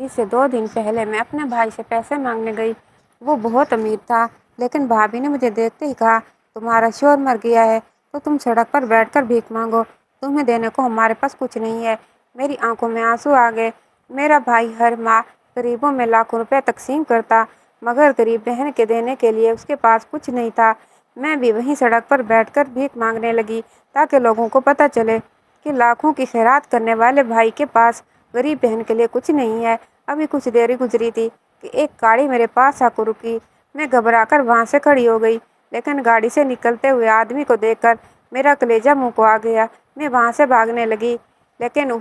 اس سے 2 دن پہلے میں اپنے بھائی سے پیسے مانگنے گئی۔ وہ بہت امیر تھا، لیکن بھابھی نے مجھے دیکھتے ہی کہا، تمہارا شوہر مر گیا ہے تو تم سڑک پر بیٹھ کر بھیک مانگو، تمہیں دینے کو ہمارے پاس کچھ نہیں ہے۔ میری آنکھوں میں آنسو آ گئے۔ میرا بھائی ہر ماہ غریبوں میں لاکھوں روپے تقسیم کرتا، مگر غریب بہن کے دینے کے لیے اس کے پاس کچھ نہیں تھا۔ میں بھی وہیں سڑک پر بیٹھ کر بھیک مانگنے لگی تاکہ لوگوں کو پتہ چلے کہ لاکھوں کی خیرات کرنے والے بھائی کے پاس غریب بہن کے لیے کچھ نہیں ہے۔ ابھی کچھ دیر گزری تھی کہ ایک گاڑی میرے پاس آ کر رکی۔ میں گھبرا کر وہاں سے کھڑی ہو گئی، لیکن گاڑی سے نکلتے ہوئے آدمی کو دیکھ کر میرا کلیجہ منہ کو آ گیا۔ میں وہاں سے بھاگنے لگی، لیکن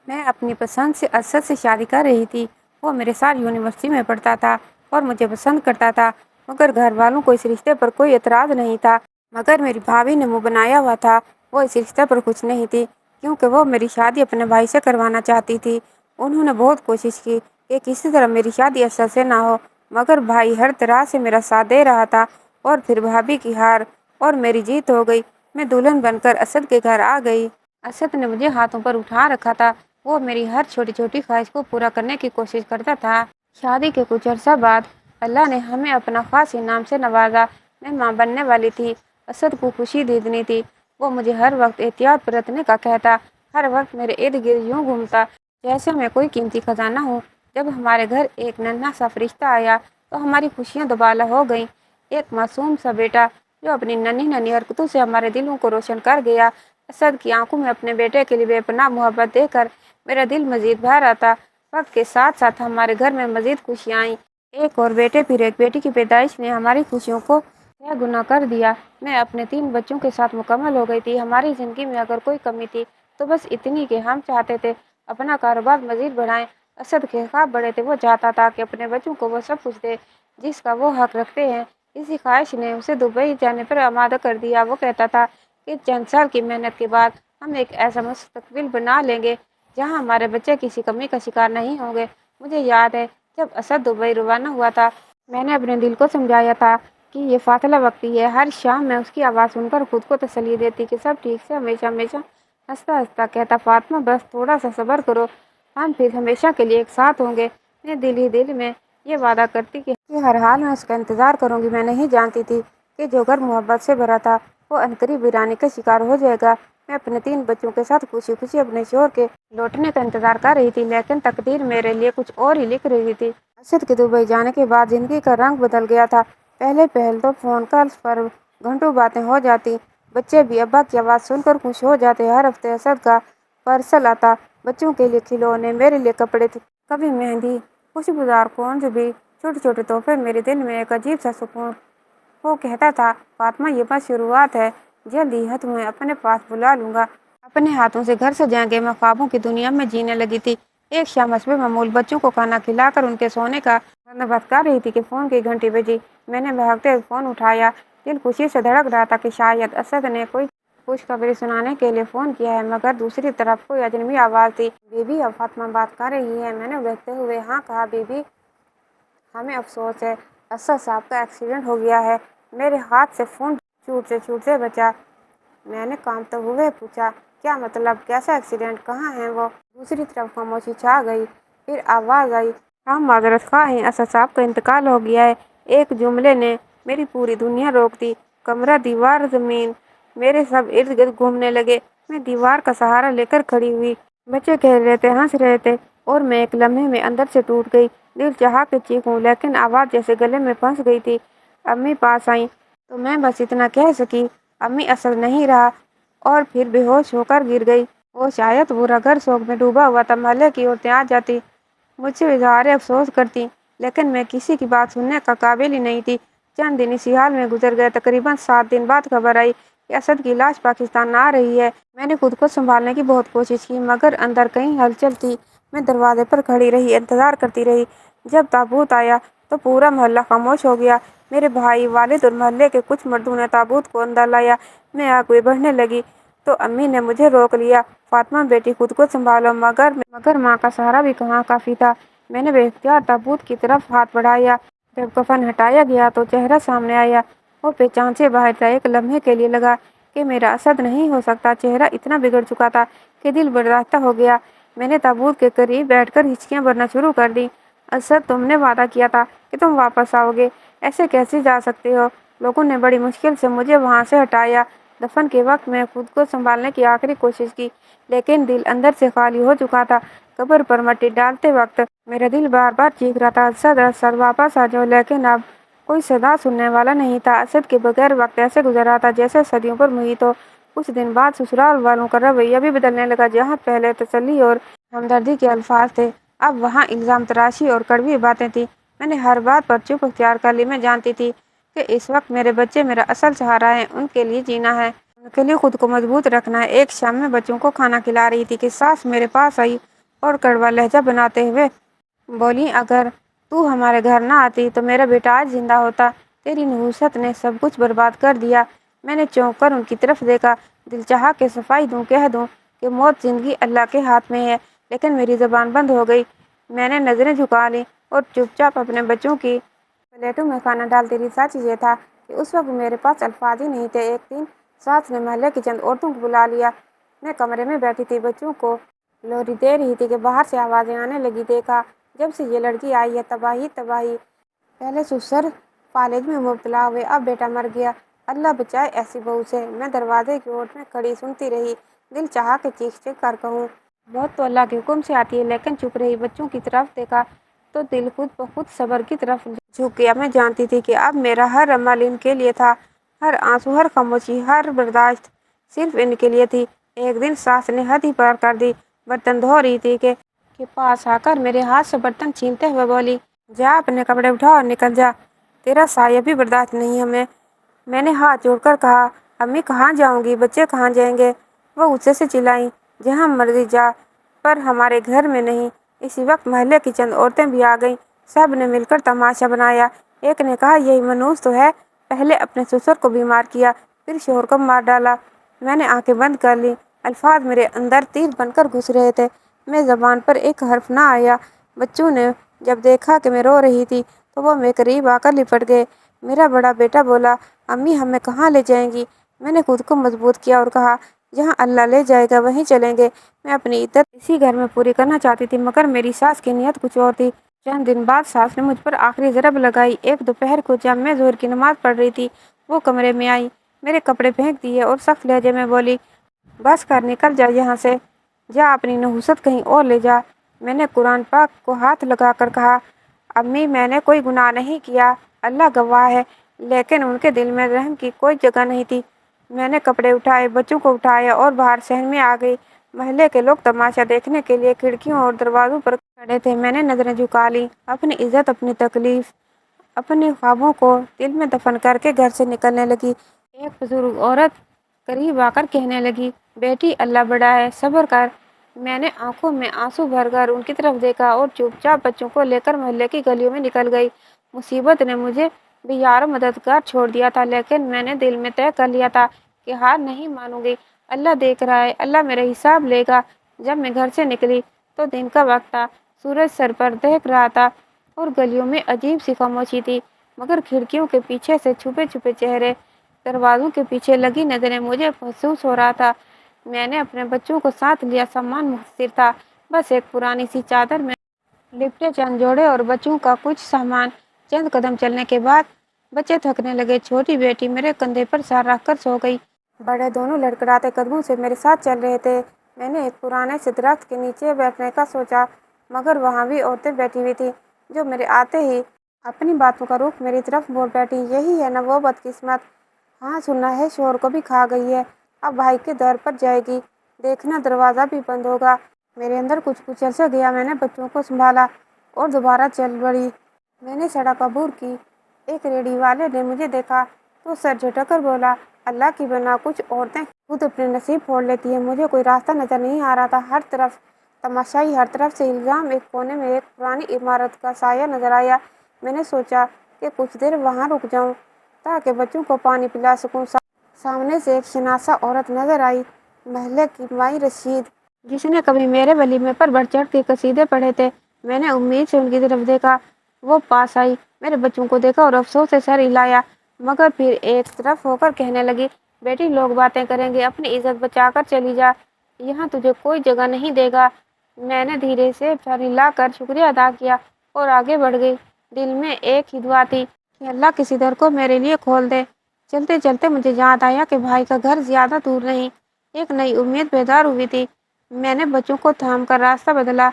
میں اپنی پسند سے اسد سے شادی کر رہی تھی۔ وہ میرے ساتھ یونیورسٹی میں پڑھتا تھا اور مجھے پسند کرتا تھا، مگر گھر والوں کو اس رشتے پر کوئی اعتراض نہیں تھا۔ مگر میری بھابھی نے منہ بنایا ہوا تھا، وہ اس رشتے پر خوش نہیں تھی، کیونکہ وہ میری شادی اپنے بھائی سے کروانا چاہتی تھی۔ انہوں نے بہت کوشش کی کہ کسی طرح میری شادی اسد سے نہ ہو، مگر بھائی ہر طرح سے میرا ساتھ دے رہا تھا۔ اور پھر بھابھی کی ہار اور میری جیت ہو گئی۔ میں دلہن بن کر اسد کے گھر آ گئی۔ اسد نے مجھے ہاتھوں پر اٹھا رکھا تھا، وہ میری ہر چھوٹی چھوٹی خواہش کو پورا کرنے کی کوشش کرتا تھا۔ شادی کے کچھ عرصہ بعد اللہ نے ہمیں اپنا خاص انعام سے نوازا۔ میں ماں بننے والی تھی۔ اسد کو خوشی دیدنی تھی۔ وہ مجھے ہر وقت احتیاط برتنے کا کہتا، ہر وقت میرے ارد گرد یوں گھومتا جیسے میں کوئی قیمتی خزانہ ہوں۔ جب ہمارے گھر ایک ننھا سا فرشتہ آیا تو ہماری خوشیاں دوبالا ہو گئیں۔ ایک معصوم سا بیٹا جو اپنی ننھی ننھی حرکتوں سے ہمارے دلوں کو روشن کر گیا۔ اسد کی آنکھوں میں اپنے بیٹے کے لیے بے پناہ محبت دیکھ کر میرا دل مزید بھر آتا۔ وقت کے ساتھ ساتھ ہمارے گھر میں مزید خوشیاں آئیں۔ ایک اور بیٹے پھر ایک بیٹی کی پیدائش نے ہماری خوشیوں کو 6 گنا کر دیا۔ میں اپنے 3 بچوں کے ساتھ مکمل ہو گئی تھی۔ ہماری زندگی میں اگر کوئی کمی تھی تو بس اتنی کہ ہم چاہتے تھے اپنا کاروبار مزید بڑھائیں۔ اسد کے خواب بڑے تھے، وہ چاہتا تھا کہ اپنے بچوں کو وہ سب کچھ دے جس کا وہ حق رکھتے ہیں۔ اسی خواہش نے اسے دبئی جانے پر آمادہ کر دیا۔ وہ کہتا تھا کہ چند سال کی محنت کے بعد ہم ایک ایسا مستقبل بنا لیں گے جہاں ہمارے بچے کسی کمی کا شکار نہیں ہوں گے۔ مجھے یاد ہے جب اسد دبئی روانہ ہوا تھا، میں نے اپنے دل کو سمجھایا تھا کہ یہ فاصلہ وقتی ہے۔ ہر شام میں اس کی آواز سن کر خود کو تسلی دیتی کہ سب ٹھیک سے ہمیشہ ہمیشہ ہنستا ہنستا کہتا، فاطمہ بس تھوڑا سا صبر کرو، ہم پھر ہمیشہ کے لیے ایک ساتھ ہوں گے۔ میں دل ہی دل میں یہ وعدہ کرتی کہ ہر حال میں اس کا انتظار کروں گی۔ میں نہیں جانتی تھی کہ جو گھر محبت سے بھرا تھا وہ عنقریب ویرانی کا شکار ہو جائے گا۔ میں اپنے 3 بچوں کے ساتھ خوشی خوشی اپنے شوہر کے لوٹنے کا انتظار کر رہی تھی، لیکن تقدیر میرے لیے کچھ اور ہی لکھ رہی تھی۔ اسد کے دبئی جانے کے بعد زندگی کا رنگ بدل گیا تھا۔ پہلے تو فون کالز پر گھنٹوں باتیں ہو جاتی، بچے بھی ابا کی آواز سن کر خوش ہو جاتے۔ ہر ہفتے اسد کا پارسل آتا، بچوں کے لیے کھلونے، میرے لیے کپڑے، کبھی مہندی، خوشبودار کونز بھی، چھوٹے چھوٹے تحفے۔ میرے دل میں ایک عجیب سا سکون۔ وہ کہتا تھا، فاطمہ یہ بس شروعات ہے، جلد ہی تمہیں اپنے پاس بلا لوں گا۔ اپنے ہاتھوں سے گھر سجائیں گے۔ میں خوابوں کی دنیا میں جینے لگی تھی۔ ایک شام حسب معمول بچوں کو کھانا کھلا کر ان کے سونے کا بندوبست کر رہی تھی کہ فون کی گھنٹی بجی۔ میں نے بھاگتے ہوئے فون اٹھایا۔ دل خوشی سے دھڑک رہا تھا کہ شاید اسد نے کوئی خوشخبری سنانے کے لیے فون کیا ہے، مگر دوسری طرف کوئی اجنبی آواز تھی۔ بی بی، اب فاطمہ بات کر رہی ہے۔ میں نے بہکتے ہوئے ہاں کہا، بی بی ہمیں افسوس ہے، اسد صاحب کا ایکسیڈنٹ ہو گیا ہے۔ میرے ہاتھ سے فون چھوٹ سے بچا۔ میں نے کانپتے ہوئے پوچھا، کیا مطلب؟ کیسا ایکسیڈنٹ؟ کہاں ہیں وہ؟ دوسری طرف خاموشی چھا گئی۔ پھر آواز آئی، ہم معذرت خواہ ہیں، اسد صاحب کا انتقال ہو گیا ہے۔ ایک جملے نے میری پوری دنیا روک دی۔ کمرہ، دیوار، زمین، میرے سب ارد گرد گھومنے لگے۔ میں دیوار کا سہارا لے کر کھڑی ہوئی۔ بچے کھیل رہے تھے، ہنس رہے تھے، اور میں ایک لمحے میں اندر سے ٹوٹ گئی۔ دل چاہا کہ چیخوں، لیکن آواز جیسے گلے میں پھنس گئی تھی۔ امی پاس آئیں تو میں بس اتنا کہہ سکی، امی اسد نہیں رہا، اور پھر بے ہوش ہو کر گر گئی۔ وہ شاید پورا گھر شوق میں ڈوبا ہوا تھا۔ محلے کی عورتیں آ جاتی، مجھ سے اظہار افسوس کرتی، لیکن میں کسی کی بات سننے کا قابل ہی نہیں تھی۔ چند دن اسی حال میں گزر گئے۔ تقریباً 7 دن بعد خبر آئی کہ اسد کی لاش پاکستان آ رہی ہے۔ میں نے خود کو سنبھالنے کی بہت کوشش کی، مگر اندر کہیں ہلچل تھی۔ میں دروازے پر کھڑی رہی، انتظار کرتی رہی۔ جب تابوت آیا تو پورا محلہ خاموش ہو گیا۔ میرے بھائی، والد اور محلے کے کچھ مردوں نے تابوت کو اندر لایا۔ میں آگے بڑھنے لگی تو امی نے مجھے روک لیا۔ فاطمہ بیٹی، خود کو سنبھالو۔ مگر ماں کا سہارا بھی کہاں کافی تھا۔ میں نے بے اختیار تابوت کی طرف ہاتھ بڑھایا۔ جب کفن ہٹایا گیا تو چہرہ سامنے آیا۔ وہ پہچان سے باہر تھا۔ ایک لمحے کے لیے لگا کہ میرا اسد نہیں ہو سکتا۔ چہرہ اتنا بگڑ چکا تھا کہ دل برداشتہ ہو گیا۔ میں نے تابوت کے قریب بیٹھ کر ہچکیاں بھرنا شروع کر دی۔ اسد، تم نے وعدہ کیا تھا کہ تم واپس آؤ گے، ایسے کیسے جا سکتے ہو؟ لوگوں نے بڑی مشکل سے مجھے وہاں سے ہٹایا۔ دفن کے وقت میں خود کو سنبھالنے کی آخری کوشش کی، لیکن دل اندر سے خالی ہو چکا تھا۔ قبر پر مٹی ڈالتے وقت میرا دل بار بار چیخ رہا تھا، اسد، اسد، واپس آ جاؤ، لیکن اب کوئی صدا سننے والا نہیں تھا۔ اسد کے بغیر وقت ایسے گزر رہا تھا جیسے صدیوں پر محیط ہو۔ کچھ دن بعد سسرال والوں کا رویہ بھی بدلنے لگا۔ جہاں پہلے تسلی اور ہمدردی کے الفاظ تھے، اب وہاں الزام تراشی اور کڑوی باتیں تھیں۔ میں نے ہر بات پر چپ اختیار کر لی۔ میں جانتی تھی کہ اس وقت میرے بچے میرا اصل سہارا ہیں، ان کے لیے جینا ہے، ان کے لیے خود کو مضبوط رکھنا ہے۔ ایک شام میں بچوں کو کھانا کھلا رہی تھی کہ ساس میرے پاس آئی اور کڑوا لہجہ بناتے ہوئے بولی، اگر تو ہمارے گھر نہ آتی تو میرا بیٹا آج زندہ ہوتا۔ تیری نحوست نے سب کچھ برباد کر دیا۔ میں نے چونک کر ان کی طرف دیکھا۔ دل چاہا کہ صفائی دوں، کہہ دوں کہ موت زندگی اللہ کے ہاتھ میں ہے، لیکن میری زبان بند ہو گئی۔ میں نے نظریں جھکا لی اور چپ چاپ اپنے بچوں کی پلیٹوں میں کھانا ڈالتی رہی۔ سچ یہ تھا کہ اس وقت میرے پاس الفاظ ہی نہیں تھے۔ ایک دن ساس نے محلے کی چند عورتوں کو بلا لیا۔ میں کمرے میں بیٹھی تھی، بچوں کو لوری دے رہی تھی کہ باہر سے آوازیں آنے لگی۔ دیکھا، جب سے یہ لڑکی آئی ہے تباہی تباہی۔ پہلے سسر فالج میں مبتلا ہوئے، اب بیٹا مر گیا۔ اللہ بچائے ایسی بہو سے۔ میں دروازے کی اوٹ میں کھڑی سنتی رہی۔ دل چاہا کہ چیخ چیخ کر کہوں، موت تو اللہ کے حکم سے آتی ہے، لیکن چپ رہی۔ بچوں کی طرف دیکھا تو دل خود بخود صبر کی طرف جھک گیا۔ میں جانتی تھی کہ اب میرا ہر عمل ان کے لیے تھا، ہر آنسو، ہر خاموشی، ہر برداشت صرف ان کے لیے تھی۔ ایک دن ساس نے حد ہی پار کر دی۔ برتن دھو رہی تھی کہ پاس آ کر میرے ہاتھ سے برتن چھینتے ہوئے بولی، جا اپنے کپڑے اٹھا اور نکل جا، تیرا سایہ بھی برداشت نہیں ہمیں۔ میں نے ہاتھ جوڑ کر کہا، امی کہاں جاؤں گی، بچے کہاں جائیں گے؟ وہ غصے سے چلائیں، جہاں مرضی جا، پر ہمارے گھر میں نہیں۔ اسی وقت محلے کی چند عورتیں بھی آ گئیں۔ سب نے مل کر تماشا بنایا۔ ایک نے کہا، یہی منحوس تو ہے، پہلے اپنے سسر کو بیمار کیا، پھر شوہر کو مار ڈالا۔ میں نے آنکھیں بند کر لیں۔ الفاظ میرے اندر تیر بن کر گھس رہے تھے، میں زبان پر ایک حرف نہ آیا۔ بچوں نے جب دیکھا کہ میں رو رہی تھی تو وہ میرے قریب آ کر لپٹ گئے۔ میرا بڑا بیٹا بولا، امی ہمیں کہاں لے جائیں گی؟ میں نے خود کو مضبوط کیا اور کہا، جہاں اللہ لے جائے گا وہیں چلیں گے۔ میں اپنی عدت اسی گھر میں پوری کرنا چاہتی تھی، مگر میری ساس کی نیت کچھ اور تھی۔ چند دن بعد ساس نے مجھ پر آخری ضرب لگائی۔ ایک دوپہر کو جب میں ظہر کی نماز پڑھ رہی تھی، وہ کمرے میں آئی، میرے کپڑے پھینک دیے اور سخت لہجے میں بولی، بس کر، نکل جا یہاں سے، جا اپنی نحوست کہیں اور لے جا۔ میں نے قرآن پاک کو ہاتھ لگا کر کہا، امی میں نے کوئی گناہ نہیں کیا، اللہ گواہ ہے، لیکن ان کے دل میں رحم کی کوئی جگہ نہیں تھی۔ میں نے کپڑے اٹھائے، بچوں کو اٹھایا اور باہر صحن میں آ گئی۔ محلے کے لوگ تماشا دیکھنے کے لیے کھڑکیوں اور دروازوں پر کھڑے تھے۔ میں نے نظریں جھکا لیں، اپنی عزت، اپنی تکلیف، اپنے خوابوں کو دل میں دفن کر کے گھر سے نکلنے لگی۔ ایک بزرگ عورت قریب آ کر کہنے لگی، بیٹی اللہ بڑا ہے، صبر کر۔ میں نے آنکھوں میں آنسو بھر کر ان کی طرف دیکھا اور چپ چاپ بچوں کو لے کر محلے کی گلیوں میں نکل گئی۔ مصیبت نے مجھے بھی یار مددگار چھوڑ دیا تھا، لیکن میں نے دل میں طے کر لیا تھا کہ ہار نہیں مانوں گی۔ اللہ دیکھ رہا ہے، اللہ میرا حساب لے گا۔ جب میں گھر سے نکلی تو دن کا وقت تھا، سورج سر پر دہک رہا تھا اور گلیوں میں عجیب سی خاموشی تھی، مگر کھڑکیوں کے پیچھے سے چھپے چھپے چہرے، دروازوں کے پیچھے لگی نظریں، مجھے محسوس ہو رہا تھا میں نے اپنے بچوں کو ساتھ لیا۔ سامان مختصر تھا، بس ایک پرانی سی چادر میں لپٹے چند جوڑے اور بچوں کا کچھ سامان۔ چند قدم چلنے کے بعد بچے تھکنے لگے۔ چھوٹی بیٹی میرے کندھے پر سر رکھ کر سو گئی، بڑے دونوں لڑکھڑاتے قدموں سے میرے ساتھ چل رہے تھے۔ میں نے ایک پرانے سے درخت کے نیچے بیٹھنے کا سوچا، مگر وہاں بھی عورتیں بیٹھی ہوئی تھیں جو میرے آتے ہی اپنی باتوں کا رخ میری طرف موڑ بیٹھی۔ یہی ہے نا وہ بدقسمت، ہاں سنا ہے شوہر کو بھی کھا گئی ہے، اب بھائی کے در پر جائے گی، دیکھنا دروازہ بھی بند ہوگا۔ میرے اندر کچھ کچل سا گیا۔ میں نے بچوں کو سنبھالا اور دوبارہ چل بڑھی۔ میں نے سڑک عبور کی۔ ایک ریڑھی والے نے مجھے دیکھا تو سر جھٹک کر بولا، اللہ کی بنا کچھ عورتیں خود اپنے نصیب پھوڑ لیتی ہیں۔ مجھے کوئی راستہ نظر نہیں آ رہا تھا، ہر طرف تماشائی، ہر طرف سے الزام۔ ایک کونے میں ایک پرانی عمارت کا سایہ نظر آیا۔ میں نے سوچا کہ کچھ دیر وہاں رک جاؤں تاکہ بچوں کو پانی پلا سکوں۔ سامنے سے ایک شناسا عورت نظر آئی، محلے کی مائی رشید، جس نے کبھی میرے ولیمے پر بڑھ چڑھ کے قصیدے پڑھے تھے۔ میں نے امید سے ان کی طرف دیکھا۔ وہ پاس آئی، میرے بچوں کو دیکھا اور افسوس سے سر ہلایا، مگر پھر ایک طرف ہو کر کہنے لگی، بیٹی لوگ باتیں کریں گے، اپنی عزت بچا کر چلی جا، یہاں تجھے کوئی جگہ نہیں دے گا۔ میں نے دھیرے سے سر ہلا کر شکریہ ادا کیا اور آگے بڑھ گئی۔ دل میں ایک ہی دعا تھی کہ اللہ کسی در کو میرے لیے کھول دے۔ چلتے چلتے مجھے یاد آیا کہ بھائی کا گھر زیادہ دور نہیں۔ ایک نئی امید بیدار ہوئی تھی۔ میں نے بچوں کو تھام کر راستہ بدلا۔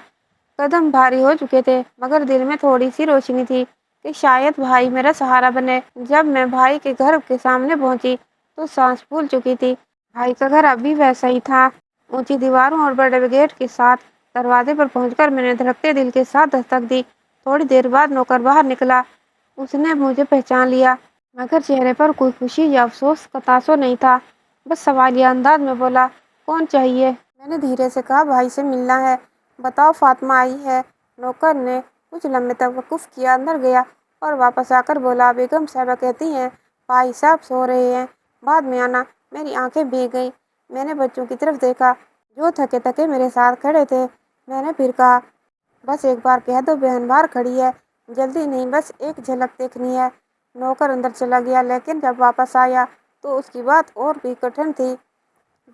قدم بھاری ہو چکے تھے مگر دل میں تھوڑی سی روشنی تھی کہ شاید بھائی میرا سہارا بنے۔ جب میں بھائی کے گھر کے سامنے پہنچی تو سانس پھول چکی تھی۔ بھائی کا گھر اب بھی ویسا ہی تھا، اونچی دیواروں اور بڑے گیٹ کے ساتھ۔ دروازے پر پہنچ کر میں نے دھڑکتے دل کے ساتھ دستک دی۔ تھوڑی دیر بعد نوکر باہر نکلا۔ اس نے مجھے پہچان لیا مگر چہرے پر کوئی خوشی یا افسوس کا تاثر نہیں تھا۔ بس سوالیہ انداز میں بولا، کون چاہیے؟ میں نے دھیرے سے کہا، بھائی سے ملنا ہے۔ بتاؤ، فاطمہ آئی ہے؟ نوکر نے کچھ لمحے توقف کیا، اندر گیا اور واپس آ کر بولا، بیگم صاحبہ کہتی ہیں بھائی صاحب سو رہے ہیں، بعد میں آنا۔ میری آنکھیں بھیگ گئیں۔ میں نے بچوں کی طرف دیکھا جو تھکے تھکے میرے ساتھ کھڑے تھے۔ میں نے پھر کہا، بس ایک بار کہہ دو بہن باہر کھڑی ہے، جلدی نہیں، بس ایک جھلک دیکھنی ہے۔ نوکر اندر چلا گیا لیکن جب واپس آیا تو اس کی بات اور بھی کٹھن تھی۔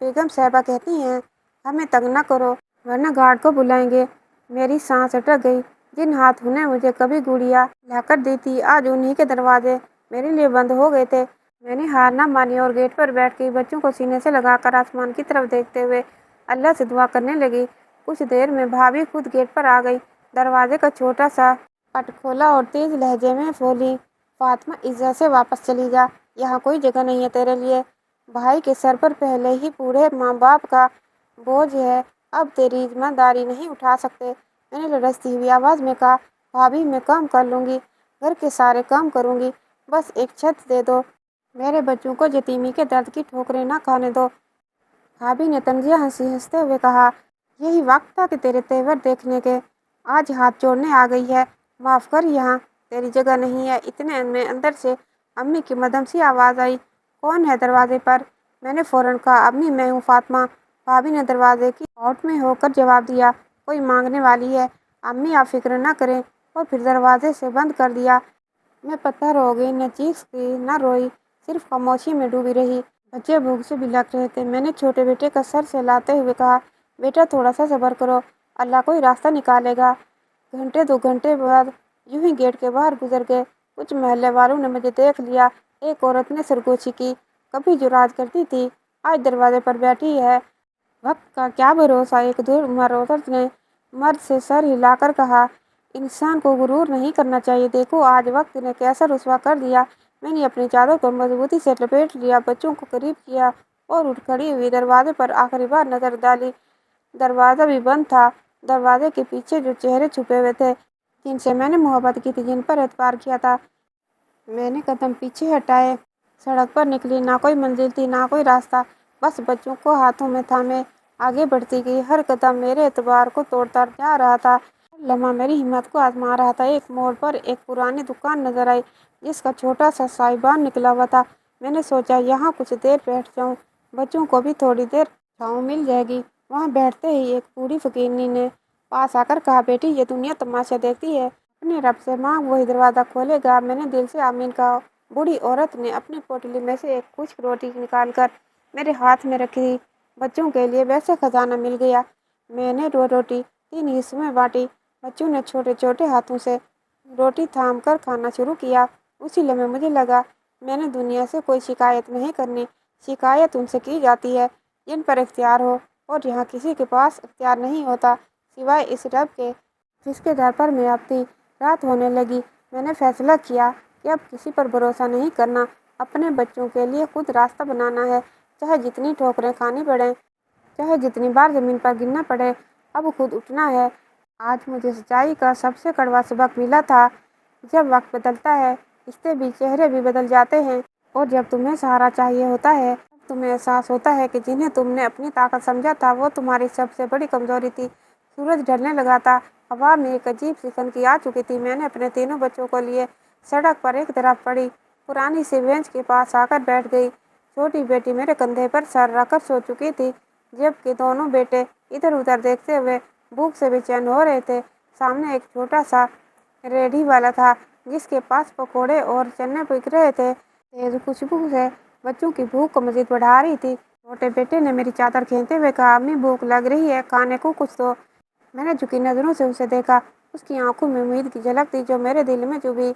بیگم صاحبہ کہتی ہیں ہمیں تنگ نہ کرو ورنہ گارڈ کو بلائیں گے۔ میری سانس اٹک گئی۔ جن ہاتھوں نے مجھے کبھی گڑیا لا کر دی تھی آج انہی کے دروازے میرے لیے بند ہو گئے تھے۔ میں نے ہار نہ مانی اور گیٹ پر بیٹھ کے بچوں کو سینے سے لگا کر آسمان کی طرف دیکھتے ہوئے اللہ سے دعا کرنے لگی۔ کچھ دیر میں بھابھی خود گیٹ پر آ گئی، دروازے کا چھوٹا سا پٹ کھولا اور تیز لہجے میں بولی، فاطمہ عزت سے واپس چلی جا، یہاں کوئی جگہ نہیں ہے تیرے لیے۔ بھائی کے سر پر پہلے ہی بوڑھے ماں باپ کا بوجھ ہے، اب تیری ذمہ داری نہیں اٹھا سکتے۔ میں نے لرزتی ہوئی آواز میں کہا، بھابھی میں کام کر لوں گی، گھر کے سارے کام کروں گی، بس ایک چھت دے دو، میرے بچوں کو یتیمی کے درد کی ٹھوکریں نہ کھانے دو۔ بھابھی نے طنزیہ ہنستے ہوئے کہا، یہی وقت تھا کہ تیرے تیور دیکھنے کے، آج ہاتھ جوڑنے آ گئی ہے، معاف کر، یہاں تیری جگہ نہیں ہے۔ اتنے میں اندر سے امی کی مدھم سی آواز آئی، کون ہے دروازے پر؟ میں نے فوراً کہا، امی میں ہوں فاطمہ۔ بھابھی نے دروازے کی اوٹ میں ہو کر جواب دیا، کوئی مانگنے والی ہے۔ امی آپ فکر نہ کریں، اور پھر دروازے سے بند کر دیا۔ میں پتھر ہو گئی، نہ چیخی نہ روئی، صرف خاموشی میں ڈوبی رہی۔ بچے بھوک سے بلک رہے تھے۔ میں نے چھوٹے بیٹے کا سر سہلاتے ہوئے کہا، بیٹا تھوڑا سا صبر کرو، اللہ کوئی راستہ نکالے گا۔ گھنٹے دو گھنٹے بعد یوں ہی گیٹ کے باہر گزر گئے۔ کچھ محلے والوں نے مجھے دیکھ لیا۔ ایک عورت نے سرگوشی کی، کبھی جو راج کرتی تھی آج دروازے پر بیٹھی ہے، وقت کا کیا بھروسہ۔ ایک دور عمر عورت نے مرد سے سر ہلا کر کہا، انسان کو غرور نہیں کرنا چاہیے، دیکھو آج وقت نے کیسا رسوا کر دیا۔ میں نے اپنی چادر کو مضبوطی سے لپیٹ لیا، بچوں کو قریب کیا اور اٹھ کھڑی ہوئی دروازے پر آخری بار نظر ڈالی۔ دروازہ بھی بند تھا۔ دروازے کے پیچھے جو چہرے چھپے ہوئے تھے، جن سے میں نے محبت کی تھی، جن پر اعتبار کیا تھا، میں نے قدم پیچھے ہٹائے۔ سڑک پر نکلی، نہ کوئی منزل تھی نہ کوئی راستہ، بس بچوں کو ہاتھوں میں تھامے آگے بڑھتی گئی۔ ہر قدم میرے اعتبار کو توڑتا جا رہا تھا، ہر لمحہ میری ہمت کو آزما رہا تھا۔ ایک موڑ پر ایک پرانی دکان نظر آئی جس کا چھوٹا سا سائبان نکلا ہوا تھا۔ میں نے سوچا یہاں کچھ دیر بیٹھ جاؤں، بچوں کو بھی تھوڑی دیر چھاؤں مل جائے گی۔ وہاں بیٹھتے ہی ایک بوڑھی فقیرنی نے پاس آ کر کہا، بیٹی یہ دنیا تماشا دیکھتی ہے، اپنے رب سے مانگ، وہی دروازہ کھولے گا۔ میں نے دل سے آمین کہا۔ بوڑھی عورت نے اپنی پوٹلی میں سے ایک خشک روٹی نکال کر میرے ہاتھ میں رکھی۔ بچوں کے لیے ویسے خزانہ مل گیا۔ میں نے روٹی 3 حصوں میں بانٹی۔ بچوں نے چھوٹے چھوٹے ہاتھوں سے روٹی تھام کر کھانا شروع کیا۔ اسی لمحے مجھے لگا میں نے دنیا سے کوئی شکایت نہیں کرنی۔ شکایت ان سے کی جاتی ہے جن پر اختیار ہو، اور یہاں کسی کے پاس اختیار نہیں ہوتا سوائے اس رب کے جس کے در پر میں اب تھی۔ رات ہونے لگی۔ میں نے فیصلہ کیا کہ اب کسی پر بھروسہ نہیں کرنا، اپنے بچوں کے لیے خود راستہ بنانا ہے، چاہے جتنی ٹھوکریں کھانی پڑیں، چاہے جتنی بار زمین پر گرنا پڑے، اب خود اٹھنا ہے۔ آج مجھے سچائی کا سب سے کڑوا سبق ملا تھا، جب وقت بدلتا ہے رشتے بھی، چہرے بھی بدل جاتے ہیں، اور جب تمہیں سہارا چاہیے ہوتا ہے تب تمہیں احساس ہوتا ہے کہ جنہیں تم نے اپنی طاقت سمجھا تھا وہ تمہاری سب سے بڑی کمزوری تھی۔ سورج ڈھلنے لگا تھا، ہوا میں ایک عجیب سی خنکی آ چکی تھی۔ میں نے اپنے تینوں بچوں کو لیے سڑک پر ایک طرف پڑی پرانی سی بینچ کے پاس آ کر بیٹھ گئی۔ چھوٹی بیٹی میرے کندھے پر سر رکھ کر سو چکی تھی، جبکہ دونوں بیٹے ادھر ادھر دیکھتے ہوئے بھوک سے بے چین ہو رہے تھے۔ سامنے ایک چھوٹا سا ریڑھی والا تھا جس کے پاس پکوڑے اور چنے بک رہے تھے۔ تیز خوشبو سے بچوں کی بھوک کو مزید بڑھا رہی تھی۔ چھوٹے بیٹے نے میری چادر کھینچتے ہوئے کہا، امی بھوک لگ رہی ہے، کھانے کو کچھ دو۔ मैंने झुकी नज़रों से उसे देखा। उसकी आंखों में उम्मीद की झलक थी जो मेरे दिल में चुभी।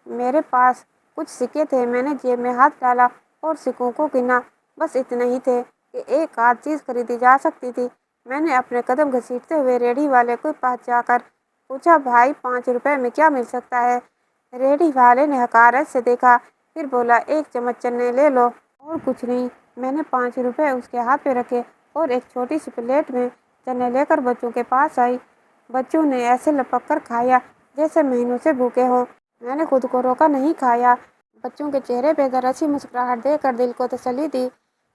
मेरे पास कुछ सिक्के थे। मैंने जेब में हाथ डाला और सिक्कों को गिना। बस इतने ही थे कि एक आध चीज़ खरीदी जा सकती थी। मैंने अपने कदम घसीटते हुए रेहड़ी वाले के पास जाकर पूछा, भाई 5 रुपए में क्या मिल सकता है? रेहड़ी वाले ने हकारत से देखा, फिर बोला, एक चम्मच चने ले लो और कुछ नहीं। मैंने 5 रुपए उसके हाथ पे रखे और एक छोटी सी प्लेट में चने लेकर बच्चों के पास आई। बच्चों ने ऐसे लपक कर खाया जैसे महीनों से भूखे हों। मैंने खुद को रोका, नहीं खाया। बच्चों के चेहरे पे जरा सी मुस्कुराहट देकर दिल को तसल्ली दी।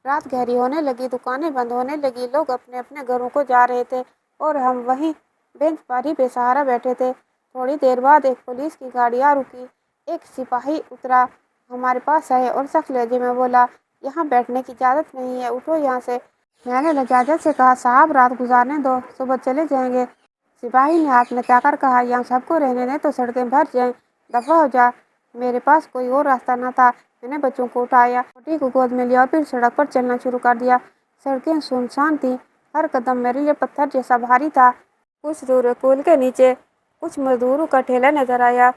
रात गहरी होने लगी, दुकानें बंद होने लगी, लोग अपने अपने घरों को जा रहे थे और हम वहीं बेंच पर ही बेसहारा बैठे थे। थोड़ी देर बाद एक पुलिस की गाड़ी आ रुकी। एक सिपाही उतरा, हमारे पास आए और सख्त लहजे में बोला, यहाँ बैठने की इजाज़त नहीं है, उठो यहाँ से। मैंने लजाजत से कहा, साहब रात गुजारने दो, सुबह चले जाएंगे। सिपाही ने हाथ नचाकर कहा, यहाँ सबको रहने दें तो सड़कें भर जाएं, दफा हो जा। मेरे पास कोई और रास्ता न था। मैंने बच्चों को उठाया, छोटी को गोद में लिया और फिर सड़क पर चलना शुरू कर दिया। सड़कें सुनसान थीं, हर कदम मेरे लिए पत्थर जैसा भारी था। कुछ दूर पुल के नीचे कुछ मजदूरों का ठेला नजर आया।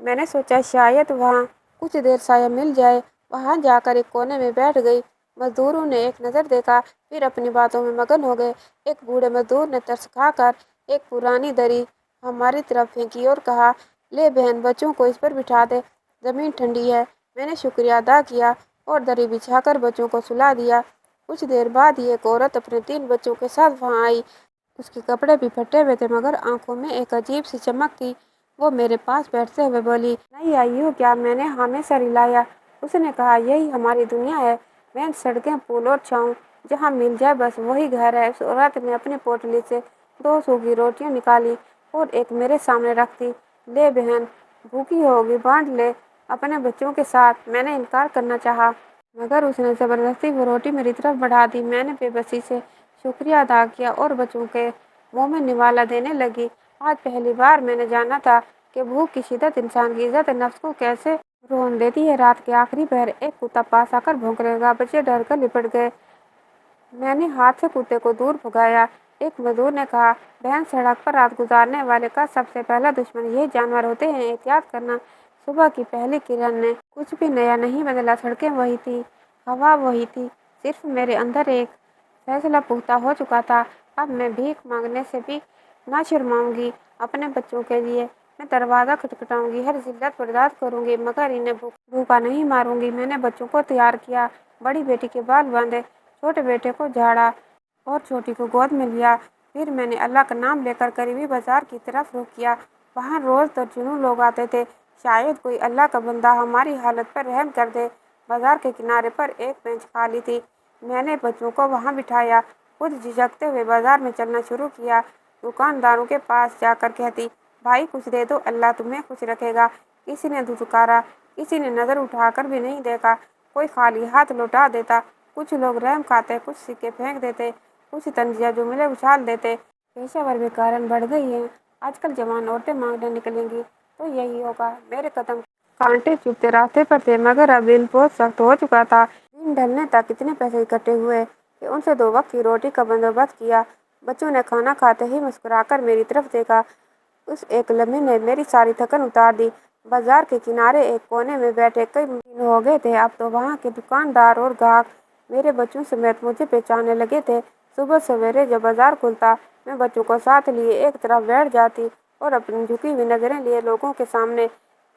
मैंने सोचा शायद वहाँ कुछ देर साया मिल जाए। वहाँ जाकर एक कोने में बैठ गई। मजदूरों ने एक नज़र देखा, फिर अपनी बातों में मगन हो गए। एक बूढ़े मजदूर ने तरस खाकर एक पुरानी दरी हमारी तरफ फेंकी और कहा, ले बहन, बच्चों को इस पर बिठा दे, ज़मीन ठंडी है। मैंने शुक्रिया अदा किया और दरी बिछाकर बच्चों को सुला दिया। कुछ देर बाद ही एक औरत अपने 3 बच्चों के साथ वहाँ आई। उसके कपड़े भी फटे हुए थे मगर आंखों में एक अजीब सी चमक थी। वो मेरे पास बैठते हुए बोली, नहीं आई हो क्या? मैंने हमेशा रिलाया। उसने कहा, यही हमारी दुनिया है। मैं सड़कें, पुल और छाँव, जहाँ मिल जाए बस वही घर है। उस औरत ने अपनी पोटली से 2 सूखी रोटियां निकाली और एक मेरे सामने रख दी। ले बहन, भूखी होगी, बांट ले अपने बच्चों के साथ। मैंने इनकार करना चाहा मगर उसने जबरदस्ती वो रोटी मेरी तरफ बढ़ा दी। मैंने बेबसी से शुक्रिया अदा किया और बच्चों के मुंह में निवाला देने लगी। आज पहली बार मैंने जाना था कि भूख की शिद्दत इंसान की इज्जत नफ्स को कैसे रोन देती है। रात के आखिरी पहर एक कुत्ता पास आकर भौंकने लगा। बच्चे डर कर लिपट गए। मैंने हाथ से कुत्ते को दूर भगाया। एक मजदूर ने कहा, बहन, सड़क पर रात गुजारने वाले का सबसे पहला दुश्मन यही जानवर होते हैं, एहतियात करना। सुबह की पहली किरण ने कुछ भी नया नहीं बदला। सड़कें वही थी, हवा वही थी, सिर्फ मेरे अंदर एक फैसला पुख्ता हो चुका था। अब मैं भीख मांगने से भी ना शर्माऊंगी। अपने बच्चों के लिए मैं दरवाज़ा खटखटाऊंगी, हर जिल्लत बर्दाश्त करूंगी, मगर इन्हें भूखा नहीं मारूंगी। मैंने बच्चों को तैयार किया, बड़ी बेटी के बाल बांधे, छोटे बेटे को झाड़ा और छोटी को गोद में लिया। फिर मैंने अल्लाह का नाम लेकर करीबी बाजार की तरफ रुख किया। वहाँ रोज़ दर्जनों लोग आते थे। शायद कोई अल्लाह का बंदा हमारी हालत पर रहम कर दे। बाजार के किनारे पर एक बेंच खाली थी। मैंने बच्चों को वहाँ बिठाया, खुद झिझकते हुए बाजार में चलना शुरू किया। दुकानदारों के पास जाकर कहती, भाई कुछ दे दो, अल्लाह तुम्हें खुश रखेगा। किसी ने धुतकारा, किसी ने नज़र उठाकर भी नहीं देखा। कोई खाली हाथ लौटा देता। कुछ लोग रहम खाते, कुछ सिक्के फेंक देते, कुछ तंजिया जुमले उछाल देते। पेशेवर बेकारण बढ़ गई है। आजकल जवान औरतें मांगने निकलेंगी तो यही होगा। मेरे कदम कांटे चुभते रास्ते पर थे मगर अब दिल बहुत सख्त हो चुका था। दिन ढलने तक इतने पैसे इकट्ठे हुए कि उनसे 2 वक्त की रोटी का बंदोबस्त किया। बच्चों ने खाना खाते ही मुस्कुराकर मेरी तरफ देखा। उस एक लम्हे ने मेरी सारी थकन उतार दी। बाजार के किनारे एक कोने में बैठे कई दिन हो गए थे। अब तो वहाँ के दुकानदार और ग्राहक मेरे बच्चों समेत मुझे पहचानने लगे थे। सुबह सवेरे जब बाजार खुलता, मैं बच्चों को साथ लिए एक तरफ बैठ जाती और अपनी झुकी हुई नजरें लिए लोगों के सामने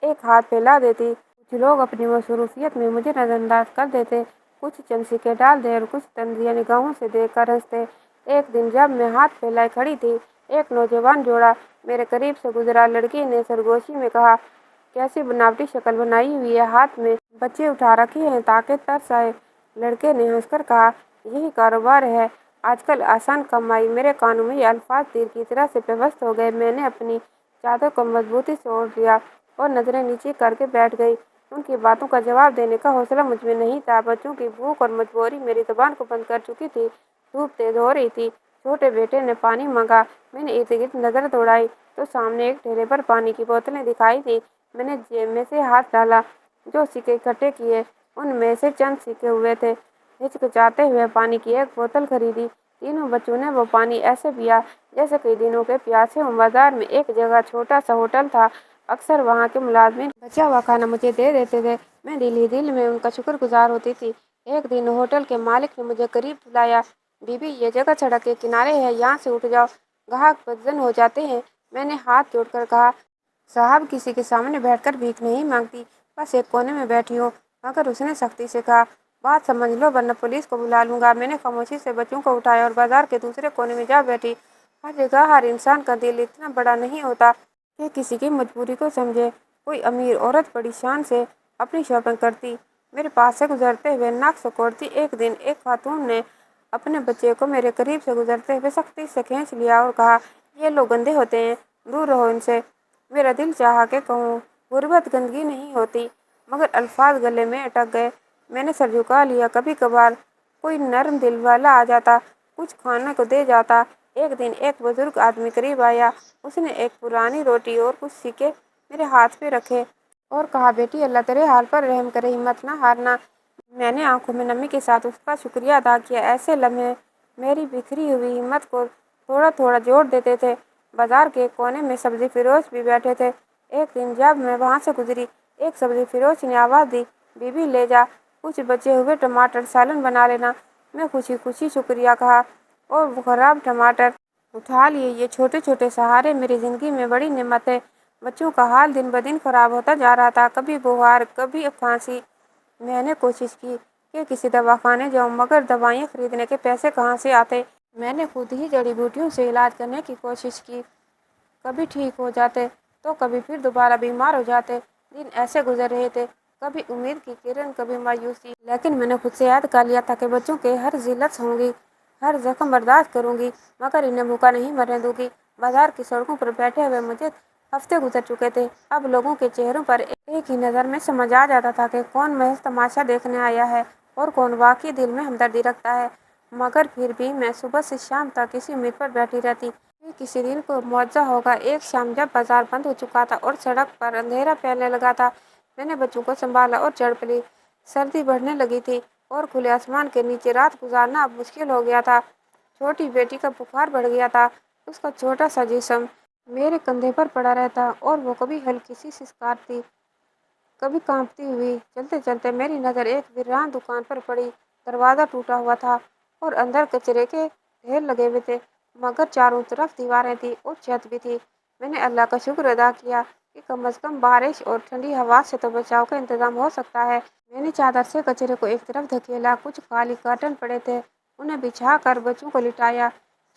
एक हाथ फैला देती। कुछ लोग अपनी मसरूफियत में मुझे नजरअंदाज कर देते, कुछ चंद सिक्के डाल दे और कुछ तंजिया निगाहों से देख कर हंसते। एक दिन जब मैं हाथ फैलाए खड़ी थी, एक नौजवान जोड़ा मेरे करीब से गुजरा। लड़की ने सरगोशी में कहा, कैसी बनावटी शक्ल बनाई हुई है, हाथ में बच्चे उठा रखे हैं ताकि तरस आए। लड़के ने हंसकर कहा, यही कारोबार है आजकल, आसान कमाई। मेरे कानों में ये अल्फाज तीर की तरह से पेवस्त हो गए। मैंने अपनी चादर को मजबूती से ओढ़ लिया और नजरें नीचे करके बैठ गई। उनकी बातों का जवाब देने का हौसला मुझ में नहीं था। बच्चों की भूख और मजबूरी मेरी जुबान को बंद कर चुकी थी। धूप तेज हो रही थी। छोटे बेटे ने पानी मांगा। मैंने इर्द गिर्द नजर दौड़ाई तो सामने एक ठेले पर पानी की बोतलें दिखाई दी। मैंने जेब में से हाथ डाला, जो सिक्के इकट्ठे किए उनमें से चंद सिक्के हुए थे। हिचकिचाते हुए पानी की एक बोतल खरीदी। तीनों बच्चों ने वो पानी ऐसे पिया जैसे कई दिनों के प्यासे हों। बाजार में एक जगह छोटा सा होटल था। अक्सर वहाँ के मुलाजमीन बचा हुआ खाना मुझे दे देते थे। मैं दिल ही दिल में उनका शुक्रगुजार होती थी। एक दिन होटल के मालिक ने मुझे करीब बुलाया। बीबी, ये जगह सड़क के किनारे है, यहाँ से उठ जाओ, ग्राहक बदजन हो जाते हैं। मैंने हाथ जोड़कर कहा, साहब किसी के सामने बैठकर भीख नहीं मांगती, बस एक कोने में बैठी हूँ। मगर उसने सख्ती से कहा, बात समझ लो वरना पुलिस को बुला लूंगा। मैंने खामोशी से बच्चों को उठाया और बाजार के दूसरे कोने में जा बैठी। हर जगह हर इंसान का दिल इतना बड़ा नहीं होता कि किसी की मजबूरी को समझे। कोई अमीर औरत बड़ी शान से अपनी शॉपिंग करती, मेरे पास से गुजरते हुए नाक सिकोड़ती। एक दिन एक खातून ने अपने बच्चे को मेरे करीब से गुजरते हुए सख्ती से खींच लिया और कहा, ये लोग गंदे होते हैं, दूर रहो इनसे। मेरा दिल चाहा कि कहूँ, गुर्बत गंदगी नहीं होती, मगर अल्फाज गले में अटक गए। मैंने सर झुका लिया। कभी कभार कोई नर्म दिल वाला आ जाता, कुछ खाने को दे जाता। एक दिन एक बुजुर्ग आदमी करीब आया। उसने एक पुरानी रोटी और कुछ सिक्के मेरे हाथ पे रखे और कहा, बेटी अल्लाह तेरे हाल पर रहम करे, हिम्मत ना हारना। मैंने आंखों में नमी के साथ उसका शुक्रिया अदा किया। ऐसे लम्हे मेरी बिखरी हुई हिम्मत को थोड़ा थोड़ा जोड़ देते थे। बाजार के कोने में सब्जी फिरोश भी बैठे थे। एक दिन जब मैं वहां से गुजरी, एक सब्जी फिरोश ने आवाज़ दी, बीबी ले जा, कुछ बचे हुए टमाटर सालन बना लेना। मैं खुशी खुशी शुक्रिया कहा और वो खराब टमाटर उठा लिए। ये छोटे छोटे सहारे मेरी ज़िंदगी में बड़ी नेमत है। बच्चों का हाल दिन ब दिन खराब होता जा रहा था। कभी बुखार, कभी खांसी। मैंने कोशिश की कि किसी दवाखाने जाऊं, मगर दवाइयाँ खरीदने के पैसे कहाँ से आते। मैंने खुद ही जड़ी बूटियों से इलाज करने की कोशिश की। कभी ठीक हो जाते तो कभी फिर दोबारा बीमार हो जाते। दिन ऐसे गुजर रहे थे, कभी उम्मीद की किरण, कभी मायूसी। लेकिन मैंने खुद से याद कर लिया था कि बच्चों के हर जिल्लत होंगी, हर जख्म बर्दाश्त करूंगी, मगर इन्हें भूखा नहीं मरने दूंगी। बाजार की सड़कों पर बैठे हुए मुझे हफ्ते गुजर चुके थे। अब लोगों के चेहरों पर एक ही नज़र में समझ आ जाता था कि कौन महज तमाशा देखने आया है और कौन वाकई दिल में हमदर्दी रखता है। मगर फिर भी मैं सुबह से शाम तक इसी उम्मीद पर बैठी रहती कि किसी दिन को मुआवजा होगा। एक शाम जब बाजार बंद हो चुका था और सड़क पर अंधेरा फैलने लगा था, मैंने बच्चों को संभाला और चढ़ पड़ी। सर्दी बढ़ने लगी थी और खुले आसमान के नीचे रात गुजारना अब मुश्किल हो गया था। छोटी बेटी का बुखार बढ़ गया था। उसका छोटा सा जिस्म मेरे कंधे पर पड़ा रहता और वो कभी हल्की सी सिसकारती, कभी कांपती हुई। चलते चलते मेरी नज़र एक वीरान दुकान पर पड़ी। दरवाज़ा टूटा हुआ था और अंदर कचरे के ढेर लगे हुए थे, मगर चारों तरफ दीवारें थी और छत भी थी। मैंने अल्लाह का शुक्र अदा किया कि कम से कम बारिश और ठंडी हवा से तो बचाव का इंतजाम हो सकता है। मैंने चादर से कचरे को एक तरफ धकेला। कुछ खाली कर्टन पड़े थे, उन्हें बिछा कर बच्चों को लिटाया।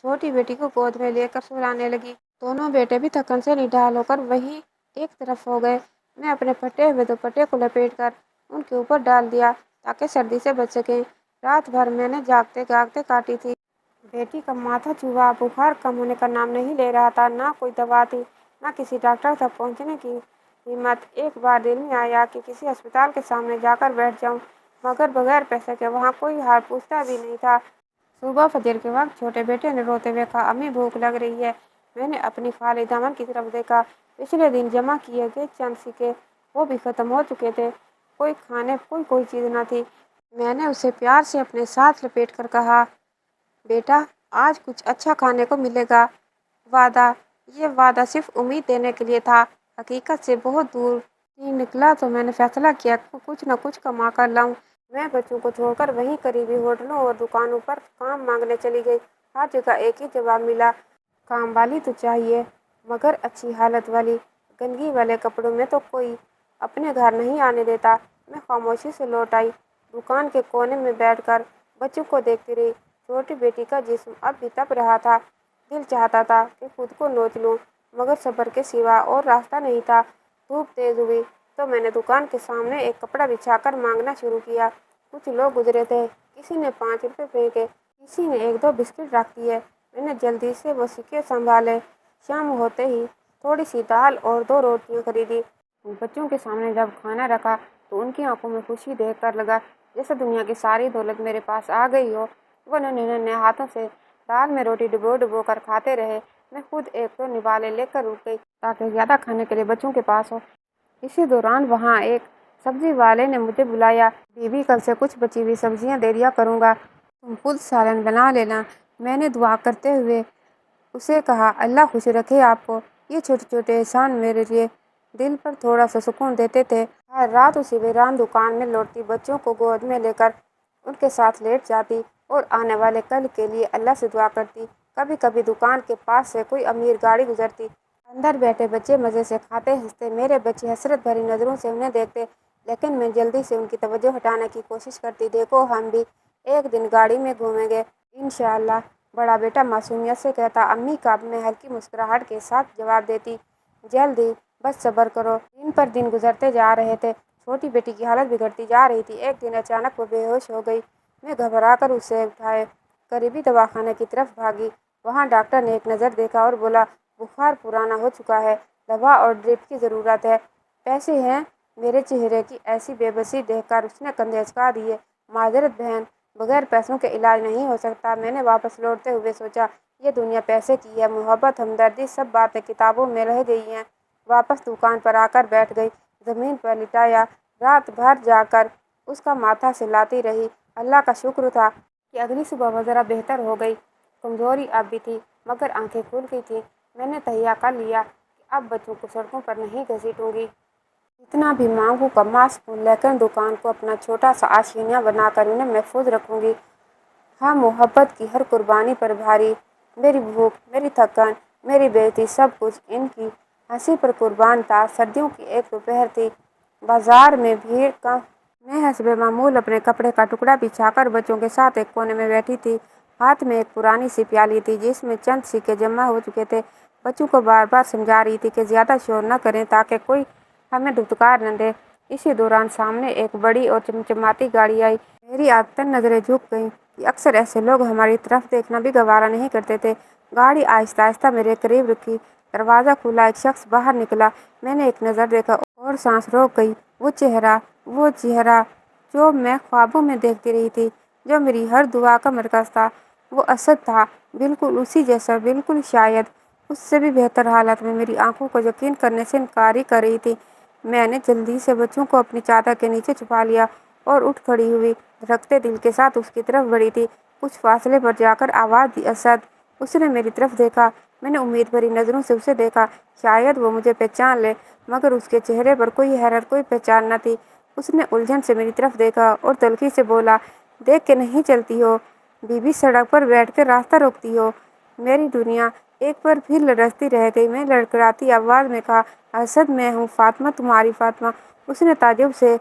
छोटी बेटी को गोद में लेकर सुलाने लगी। दोनों बेटे भी थकन से निढाल होकर वहीं एक तरफ हो गए। मैं अपने फटे हुए दुपट्टे को लपेटकर उनके ऊपर डाल दिया ताकि सर्दी से बच सकें। रात भर मैंने जागते जागते काटी थी। बेटी का माथा चुभा, बुखार कम होने का नाम नहीं ले रहा था। ना कोई दवा थी, ना किसी डॉक्टर तक पहुंचने की हिम्मत। एक बार दिल में आया कि किसी अस्पताल के सामने जाकर बैठ जाऊं, मगर बगैर पैसे के वहां कोई हाल पूछता भी नहीं था। सुबह फजर के वक्त छोटे बेटे ने रोते हुए कहा, अम्मी भूख लग रही है। मैंने अपनी खाली दामन की तरफ देखा। पिछले दिन जमा किए गए चंद सिक्के वो भी खत्म हो चुके थे। कोई खाने कोई चीज़ न थी। मैंने उसे प्यार से अपने साथ लपेट कर कहा, बेटा आज कुछ अच्छा खाने को मिलेगा। वादा, ये वादा सिर्फ उम्मीद देने के लिए था, हकीकत से बहुत दूर ही निकला। तो मैंने फैसला किया कि कुछ न कुछ कमा कर लाऊं। मैं बच्चों को छोड़कर वहीं करीबी होटलों और दुकानों पर काम मांगने चली गई। हर जगह एक ही जवाब मिला, काम वाली तो चाहिए, मगर अच्छी हालत वाली। गंदगी वाले कपड़ों में तो कोई अपने घर नहीं आने देता। मैं खामोशी से लौट आई। दुकान के कोने में बैठकर बच्चों को देखती रही। छोटी बेटी का जिस्म अब भी तप रहा था। दिल चाहता था कि खुद को नोच लूं, मगर सब्र के सिवा और रास्ता नहीं था। धूप तेज हुई तो मैंने दुकान के सामने एक कपड़ा बिछाकर मांगना शुरू किया। कुछ लोग गुजरे थे, किसी ने 5 रुपए फेंके, किसी ने 1-2 बिस्किट रख दिए। मैंने जल्दी से वो सिक्के संभाले। शाम होते ही थोड़ी सी दाल और 2 रोटियां खरीदी। बच्चों के सामने जब खाना रखा तो उनकी आंखों में खुशी देखकर लगा जैसे दुनिया की सारी दौलत मेरे पास आ गई हो। वो नन्हे नन्हे हाथों से दाल में रोटी डुबो डुबो कर खाते रहे। मैं खुद 1-2 निवाले लेकर उठ गई ताकि ज़्यादा खाने के लिए बच्चों के पास हो। इसी दौरान वहाँ एक सब्जी वाले ने मुझे बुलाया, बीबी कल से कुछ बची हुई सब्जियाँ दे दिया करूँगा, तुम खुद सालन बना लेना। میں نے دعا کرتے ہوئے اسے کہا، اللہ خوش رکھے آپ کو۔ یہ چھوٹے چھوٹے احسان میرے لیے دل پر تھوڑا سا سکون دیتے تھے۔ ہر رات اسی ویران دکان میں لوٹتی، بچوں کو گود میں لے کر ان کے ساتھ لیٹ جاتی اور آنے والے کل کے لیے اللہ سے دعا کرتی۔ کبھی کبھی دکان کے پاس سے کوئی امیر گاڑی گزرتی، اندر بیٹھے بچے مزے سے کھاتے ہنستے، میرے بچے حسرت بھری نظروں سے انہیں دیکھتے، لیکن میں جلدی سے ان کی توجہ ہٹانے کی کوشش کرتی۔ دیکھو، ہم بھی ایک دن گاڑی میں گھومیں گے انشاءاللہ، بڑا بیٹا معصومیت سے کہتا۔ امی کا میں ہلکی مسکراہٹ کے ساتھ جواب دیتی، جلدی، بس صبر کرو۔ دن پر دن گزرتے جا رہے تھے، چھوٹی بیٹی کی حالت بگڑتی جا رہی تھی۔ ایک دن اچانک وہ بے ہوش ہو گئی۔ میں گھبرا کر اسے اٹھائے قریبی دواخانے کی طرف بھاگی۔ وہاں ڈاکٹر نے ایک نظر دیکھا اور بولا، بخار پرانا ہو چکا ہے، دوا اور ڈرپ کی ضرورت ہے۔ پیسے ہیں؟ میرے چہرے کی ایسی بے بسی دیکھ کر اس نے کندھے اچکا دیے۔ معذرت بہن، بغیر پیسوں کے علاج نہیں ہو سکتا۔ میں نے واپس لوٹتے ہوئے سوچا، یہ دنیا پیسے کی ہے، محبت، ہمدردی، سب باتیں کتابوں میں رہ گئی ہیں۔ واپس دکان پر آ کر بیٹھ گئی، زمین پر لٹایا، رات بھر جا کر اس کا ماتھا سلاتی رہی۔ اللہ کا شکر تھا کہ اگلی صبح وہ ذرا بہتر ہو گئی۔ کمزوری اب بھی تھی مگر آنکھیں کھل گئی تھیں۔ میں نے تہیہ کر لیا کہ اب بچوں کو سڑکوں پر نہیں گھسیٹوں گی، جتنا بھی مانگوں کما سکوں، لیکن دکان کو اپنا چھوٹا سا آشیانہ بنا کر انہیں محفوظ رکھوں گی۔ ہاں، محبت کی ہر قربانی پر بھاری، میری بھوک، میری تھکن، میری بے عزتی، سب کچھ ان کی ہنسی پر قربان تھا۔ سردیوں کی ایک دوپہر تھی، بازار میں بھیڑ کم۔ میں حسب معمول اپنے کپڑے کا ٹکڑا بچھا کر بچوں کے ساتھ ایک کونے میں بیٹھی تھی۔ ہاتھ میں ایک پرانی سی پیالی تھی جس میں چند سکے جمع ہو چکے تھے۔ بچوں کو بار بار سمجھا رہی تھی کہ زیادہ شور نہ کریں تاکہ کوئی ہمیں دھتکار نہ دے۔ اسی دوران سامنے ایک بڑی اور چمچماتی گاڑی آئی۔ میری عادتاً نظریں جھک گئیں کہ اکثر ایسے لوگ ہماری طرف دیکھنا بھی گوارا نہیں کرتے تھے۔ گاڑی آہستہ آہستہ میرے قریب رکی، دروازہ کھلا، ایک شخص باہر نکلا۔ میں نے ایک نظر دیکھا اور سانس روک گئی۔ وہ چہرہ جو میں خوابوں میں دیکھتی رہی تھی، جو میری ہر دعا کا مرکز تھا، وہ اسد تھا، بالکل اسی جیسا، بالکل، شاید اس سے بھی بہتر حالت میں۔ میری آنکھوں کو یقین کرنے سے انکار ہی کر رہی تھی۔ میں نے جلدی سے بچوں کو اپنی چادر کے نیچے چھپا لیا اور اٹھ کھڑی ہوئی، دھڑکتے دل کے ساتھ اس کی طرف بڑھی تھی۔ کچھ فاصلے پر جا کر آواز دی، اسد! اس نے میری طرف دیکھا۔ میں نے امید بھری نظروں سے اسے دیکھا، شاید وہ مجھے پہچان لے، مگر اس کے چہرے پر کوئی حیرت، کوئی پہچان نہ تھی۔ اس نے الجھن سے میری طرف دیکھا اور تلخی سے بولا، دیکھ کے نہیں چلتی ہو؟ بی بی سڑک پر بیٹھ کر راستہ روکتی ہو؟ میری دنیا ایک بار پھر لرزتی رہ گئی۔ میں لڑکھڑاتی آواز میں کہا، اسد، میں ہوں فاطمہ، تمہاری فاطمہ۔ اس نے تعجب سے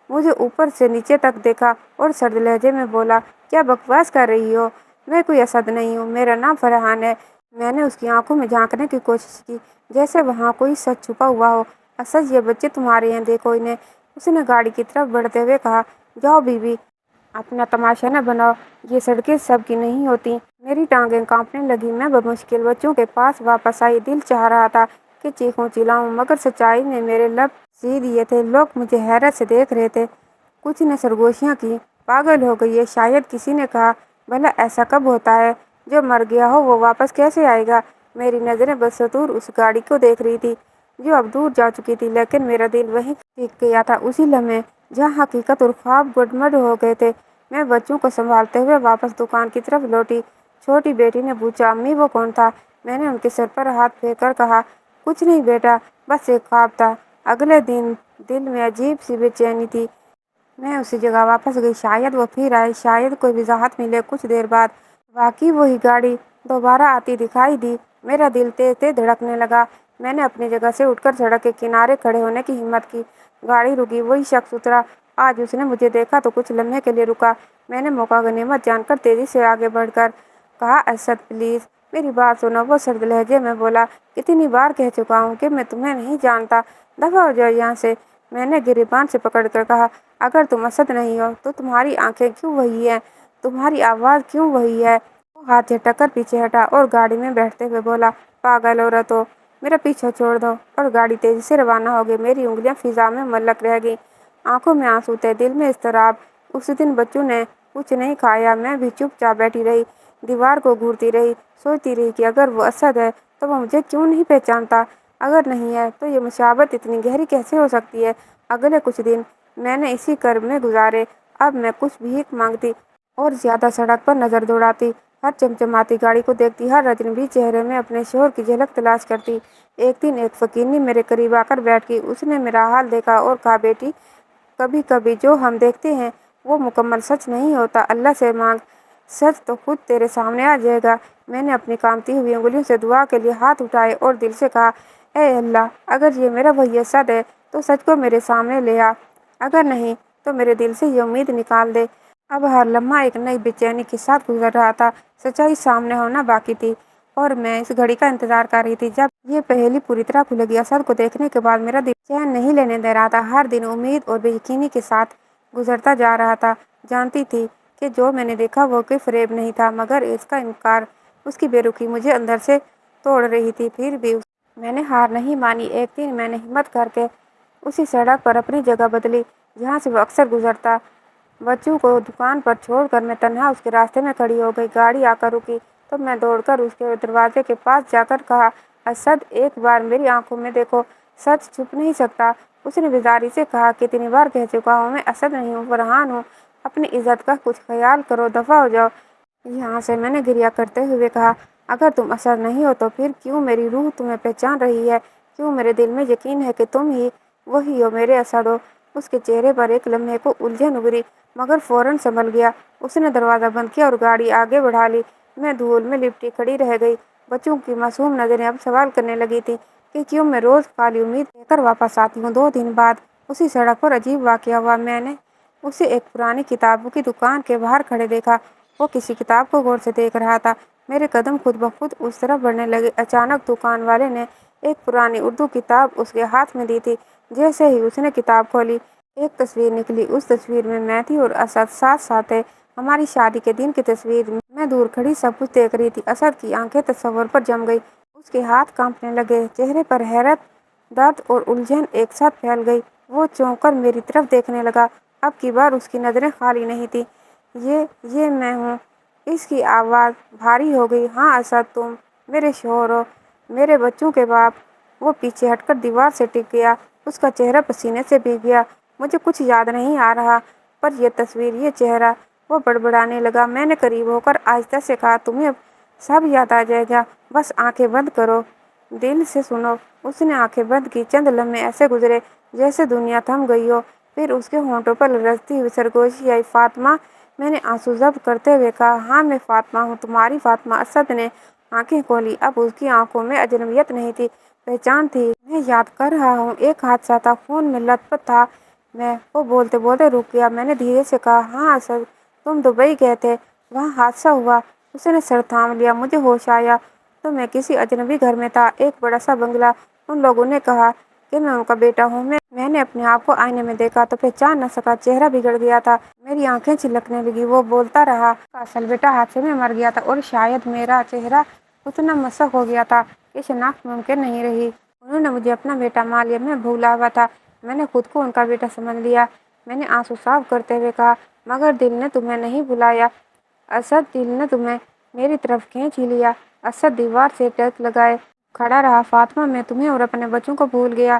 مجھے اوپر سے نیچے تک دیکھا اور سرد لہجے میں بولا، کیا بکواس کر رہی ہو؟ میں کوئی اسد نہیں ہوں، میرا نام فرحان ہے۔ میں نے اس کی آنکھوں میں جھانکنے کی کوشش کی، جیسے وہاں کوئی سچ چھپا ہوا ہو۔ اسد، یہ بچے تمہارے ہیں، دیکھو انہیں۔ اس نے گاڑی کی طرف بڑھتے ہوئے کہا، جاؤ بی بی، اپنا تماشا نہ بناؤ، یہ سڑکیں سب کی نہیں ہوتی۔ میری ٹانگیں کانپنے لگیں۔ میں بمشکل بچوں کے پاس واپس آئی۔ دل چاہ رہا تھا کہ چیخوں چلاؤں، مگر سچائی نے میرے لب سی دیے تھے۔ لوگ مجھے حیرت سے دیکھ رہے تھے، کچھ نے سرگوشیاں کی، پاگل ہو گئی ہے۔ شاید کسی نے کہا، بھلا ایسا کب ہوتا ہے؟ جو مر گیا ہو وہ واپس کیسے آئے گا؟ میری نظریں بدستور اس گاڑی کو دیکھ رہی تھی جو اب دور جا چکی تھی، لیکن میرا دل وہیں ٹک گیا تھا، اسی لمحے جہاں حقیقت اور خواب گڈمڈ ہو گئے تھے۔ میں بچوں کو سنبھالتے ہوئے واپس دکان کی طرف لوٹی۔ چھوٹی بیٹی نے پوچھا، امی وہ کون تھا؟ میں نے ان کے سر پر ہاتھ پھیر کر کہا، کچھ نہیں بیٹا، بس ایک خواب تھا۔ اگلے دن دل میں عجیب سی بے چینی تھی۔ میں اسی جگہ واپس گئی، شاید وہ پھر آئے، شاید کوئی وضاحت ملے۔ کچھ دیر بعد واقعی وہی گاڑی دوبارہ آتی دکھائی دی۔ میرا دل تیز تیز دھڑکنے لگا۔ میں نے اپنی جگہ سے اٹھ کر سڑک کے کنارے کھڑے ہونے کی ہمت کی۔ گاڑی رکی، وہی شخص اترا۔ آج اس نے مجھے دیکھا تو کچھ لمحے کے لیے رکا۔ میں نے موقع غنیمت جان کر تیزی سے آگے بڑھ کر کہا، اسد پلیز میری بات سنو۔ وہ سرد لہجے میں بولا، کتنی بار کہہ چکا ہوں کہ میں تمہیں نہیں جانتا، دفعہ ہو جاؤ یہاں سے۔ میں نے گریبان سے پکڑ کر کہا، اگر تم اسد نہیں ہو تو تمہاری آنکھیں کیوں وہی ہیں، تمہاری آواز کیوں وہی ہے؟ وہ ہاتھ جھٹک کر پیچھے ہٹا اور گاڑی میں بیٹھتے ہوئے بولا، پاگل عورت ہو، میرا پیچھا چھوڑ دو۔ اور گاڑی تیزی سے روانہ ہو گئی۔ میری انگلیاں فضا میں معلق رہ گئیں، آنکھوں میں آنسو تھے، دل میں اضطراب۔ اس دن بچوں نے کچھ نہیں کھایا، میں بھی چپ چاپ بیٹھی رہی، دیوار کو گھورتی رہی، سوچتی رہی کہ اگر وہ اسد ہے تو وہ مجھے کیوں نہیں پہچانتا؟ اگر نہیں ہے تو یہ مشابہت اتنی گہری کیسے ہو سکتی ہے؟ اگلے کچھ دن میں نے اسی کرب میں گزارے۔ اب میں کچھ بھیک مانگتی اور زیادہ سڑک پر نظر دوڑاتی۔ हर चमचमाती गाड़ी को देखती, हर अजनबी चेहरे में अपने शोहर की झलक तलाश करती। एक दिन एक फकीरनी मेरे करीब आकर बैठ गई। उसने मेरा हाल देखा और कहा, बेटी, कभी कभी जो हम देखते हैं वो मुकम्मल सच नहीं होता। अल्लाह से मांग, सच तो खुद तेरे सामने आ जाएगा। मैंने अपनी कांपती हुई उंगलियों से दुआ के लिए हाथ उठाए और दिल से कहा, ए अल्लाह, अगर ये मेरा भैया सच है तो सच को मेरे सामने ले आ, अगर नहीं तो मेरे दिल से ये उम्मीद निकाल दे। अब हर लम्हा एक नई बेचैनी के साथ गुजर रहा था। सच्चाई सामने होना बाकी थी और मैं इस घड़ी का इंतजार कर रही थी जब ये पहेली पूरी तरह खुलेगी। असद को देखने के बाद मेरा दिल चैन नहीं लेने दे रहा था। हर दिन उम्मीद और बेयकीनी के साथ गुजरता जा रहा था। जानती थी कि जो मैंने देखा वो कोई फरेब नहीं था, मगर इसका इनकार, उसकी बेरुखी मुझे अंदर से तोड़ रही थी। फिर भी मैंने हार नहीं मानी। एक दिन मैंने हिम्मत करके उसी सड़क पर अपनी जगह बदली जहाँ से वो अक्सर गुजरता। बच्चों को दुकान पर छोड़कर मैं तन्हा उसके रास्ते में खड़ी हो गई। गाड़ी आकर रुकी तो मैं दौड़कर उसके दरवाजे के पास जाकर कहा, असद, एक बार मेरी आंखों में देखो, सच छुप नहीं सकता। उसने बेजारी से कहा, कितनी बार कह चुका हूँ, मैं असद नहीं हूँ, फरहान हूँ। अपनी इज्जत का कुछ ख्याल करो, दफा हो जाओ यहाँ से। मैंने गिरिया करते हुए कहा, अगर तुम असद नहीं हो तो फिर क्यों मेरी रूह तुम्हें पहचान रही है? क्यों मेरे दिल में यकीन है कि तुम ही वही हो, मेरे असद हो? उसके चेहरे पर एक लम्हे को उलझन उभरी, मगर फौरन संभल गया। उसने दरवाज़ा बंद किया और गाड़ी आगे बढ़ा ली। मैं धूल में लिपटी खड़ी रह गई। बच्चों की मासूम नज़रें अब सवाल करने लगी थी कि क्यों मैं रोज़ काली उम्मीद लेकर वापस आती हूँ। 2 दिन बाद उसी सड़क पर अजीब वाक़या हुआ। मैंने उसे एक पुरानी किताबों की दुकान के बाहर खड़े देखा। वो किसी किताब को गौर से देख रहा था। मेरे कदम खुद ब खुद उस तरफ बढ़ने लगे। अचानक दुकान वाले ने एक पुरानी उर्दू किताब उसके हाथ में दी थी। जैसे ही उसने किताब खोली, एक तस्वीर निकली। उस तस्वीर में मैं थी और असद साथ साथ थे। हमारी शादी के दिन की तस्वीर। मैं दूर खड़ी सब कुछ देख रही थी। असद की आंखें तस्वर पर जम गई। उसके हाथ कांपने लगे। चेहरे पर हैरत, दर्द और उलझन एक साथ फैल गई। वो चौंक कर मेरी तरफ देखने लगा। अब की बार उसकी नज़रें खाली नहीं थी। ये मैं हूँ। इसकी आवाज़ भारी हो गई। हाँ असद, तुम मेरे शौहर हो, मेरे बच्चों के बाप। वो पीछे हटकर दीवार से टिक गया। उसका चेहरा पसीने से भीग गया। मुझे कुछ याद नहीं आ रहा, पर यह तस्वीर, ये चेहरा। वो बड़बड़ाने लगा। मैंने करीब होकर आहिस्ता से कहा, तुम्हें सब याद आ जाएगा, बस आंखें बंद करो, दिल से सुनो। उसने आंखें बंद की। चंद लम्हे ऐसे गुजरे जैसे दुनिया थम गई हो। फिर उसके होंठों पर लरजती हुई सरगोशी आई, फातिमा। मैंने आंसू जब्त करते हुए कहा, हाँ मैं फातिमा हूँ, तुम्हारी फातिमा। असद ने आंखें खोली। अब उसकी आंखों में अजनबियत नहीं थी, पहचान थी। मैं याद कर रहा हूँ, एक हादसा था, खून में लथपथ था मैं। वो बोलते बोलते रुक गया। मैंने धीरे से कहा, हाँ असद, तुम दुबई गए थे, वहाँ हादसा हुआ। उसने सर थाम लिया। मुझे होश आया तो मैं किसी अजनबी घर में था, एक बड़ा सा बंगला। उन लोगों ने कहा कि मैं उनका बेटा हूँ। मैंने अपने आप को आईने में देखा तो पहचान न सका। चेहरा बिगड़ गया था। मेरी आंखें छिलकने लगी। वो बोलता रहा, असल बेटा हादसे में मर गया था और शायद मेरा चेहरा उतना मसक हो गया था कि शनाख्त मुमकिन नहीं रही। उन्होंने मुझे अपना बेटा मान लिया। मैं भूला हुआ था। मैंने खुद को उनका बेटा समझ लिया। मैंने आंसू साफ करते हुए कहा, मगर दिल ने तुम्हें नहीं बुलाया असद, दिल ने तुम्हें मेरी तरफ खींच ही लिया। असद दीवार से टक लगाए खड़ा रहा। फातिमा, मैं तुम्हें और अपने बच्चों को भूल गया।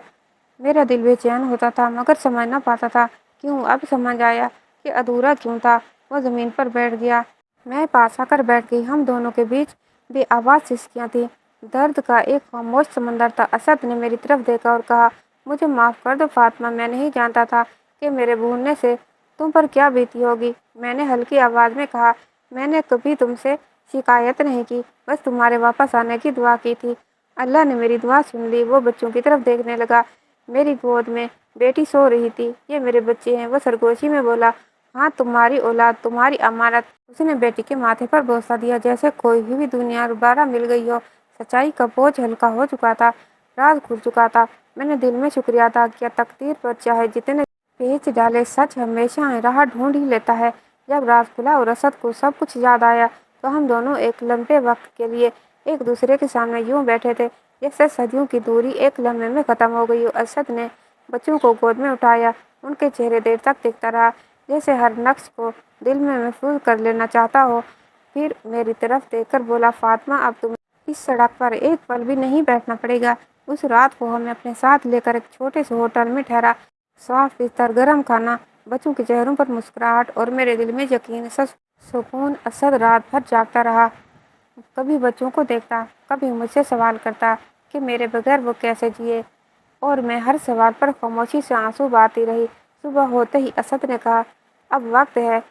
मेरा दिल बेचैन होता था, मगर समझ ना पाता था क्यों। अब समझ आया कि अधूरा क्यों था। वो ज़मीन पर बैठ गया। मैं पास आकर बैठ गई। हम दोनों के बीच बेआवाज़ सिसकियाँ थीं। दर्द का एक खामोश समंदर था। असद ने मेरी तरफ देखा और कहा, मुझे माफ़ कर दो फातिमा, मैं नहीं जानता था कि मेरे भूलने से तुम पर क्या बीती होगी। मैंने हल्की आवाज़ में कहा, मैंने कभी तुमसे शिकायत नहीं की, बस तुम्हारे वापस आने की दुआ की थी। अल्लाह ने मेरी दुआ सुन ली। वो बच्चों की तरफ देखने लगा। मेरी गोद में बेटी सो रही थी। ये मेरे बच्चे हैं, वो सरगोशी में बोला। हाँ, तुम्हारी औलाद, तुम्हारी अमानत। उसने बेटी के माथे पर बोसा दिया जैसे खोई हुई दुनिया दोबारा मिल गई हो। सच्चाई का बोझ हल्का हो चुका था। राज खुल चुका था। मैंने दिल में शुक्रिया अदा किया। तकदीर पर चाहे जितने पेच डाले, सच हमेशा राह ढूंढ ही लेता है। जब राज खुला और असद को सब कुछ याद आया तो हम दोनों एक लंबे वक्त के लिए एक दूसरे के सामने यूं बैठे थे जैसे सदियों की दूरी एक लम्हे में ख़त्म हो गई हो। असद ने बच्चों को गोद में उठाया। उनके चेहरे देर तक देखता रहा, जैसे हर नक्श को दिल में महफूज कर लेना चाहता हो। फिर मेरी तरफ देखकर बोला, फातिमा, अब तुम्हें इस सड़क पर एक पल भी नहीं बैठना पड़ेगा। उस रात को हमें अपने साथ लेकर एक छोटे से होटल में ठहरा। साफ बिस्तर, गर्म खाना, बच्चों के चेहरों पर मुस्कुराहट और मेरे दिल में यकीन। सच सुकून। असद रात भर जागता रहा, कभी बच्चों को देखता, कभी मुझसे सवाल करता कि मेरे बगैर वो कैसे जिए, और मैं हर सवाल पर खामोशी से आंसू बहाती रही। सुबह होते ही असद ने कहा, अब वक्त है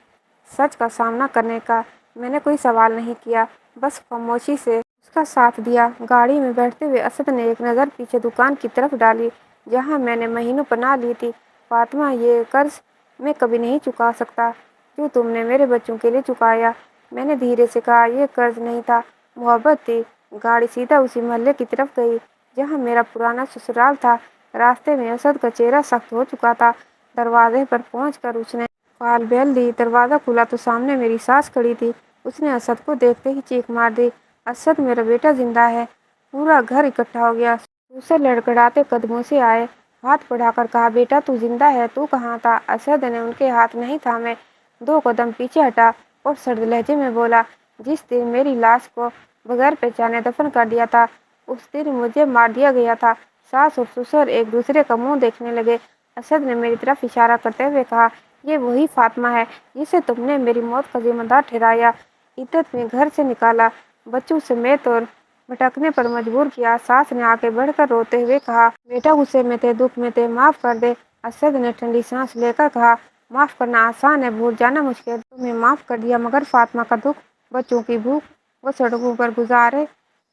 सच का सामना करने का। मैंने कोई सवाल नहीं किया, बस खामोशी से उसका साथ दिया। गाड़ी में बैठते हुए असद ने एक नज़र पीछे दुकान की तरफ डाली, जहाँ मैंने महीनों पनाह ली थी। फातिमा, ये कर्ज मैं कभी नहीं चुका सकता जो तुमने मेरे बच्चों के लिए चुकाया। मैंने धीरे से कहा, यह कर्ज नहीं था, मोहब्बत थी। गाड़ी सीधा उसी मोहल्ले की तरफ गई जहाँ मेरा पुराना ससुराल था। रास्ते में असद का चेहरा सख्त हो चुका था। दरवाजे पर पहुंचकर उसने कॉल बेल दी। दरवाज़ा खुला तो सामने मेरी सास खड़ी थी। उसने असद को देखते ही चीख मार दी, असद, मेरा बेटा जिंदा है। पूरा घर इकट्ठा हो गया। उसे लड़खड़ाते कदमों से आए, हाथ बढ़ाकर कहा, बेटा तू जिंदा है, तू कहाँ था? असद ने उनके हाथ नहीं थामे, 2 कदम पीछे हटा और सर्द लहजे में बोला, जिस दिन मेरी लाश को बगैर पहचाने दफन कर दिया था, उस दिन मुझे मार दिया गया था। सास और ससुर एक दूसरे का मुंह देखने लगे। असद ने मेरी तरफ इशारा करते हुए कहा, ये वही फातिमा है जिसे तुमने मेरी मौत का जिम्मेदार ठहराया, इद्दत में घर से निकाला, बच्चों समेत और भटकने पर मजबूर किया। सास ने आगे बढ़कर रोते हुए कहा, बेटा गुस्से में थे, दुख में थे, माफ कर दे। असद ने ठंडी सांस लेकर कहा, माफ करना आसान है, भूल जाना मुश्किल। तुम्हें माफ कर दिया, मगर फातिमा का दुख, बच्चों की भूख, वो सड़कों पर गुजारे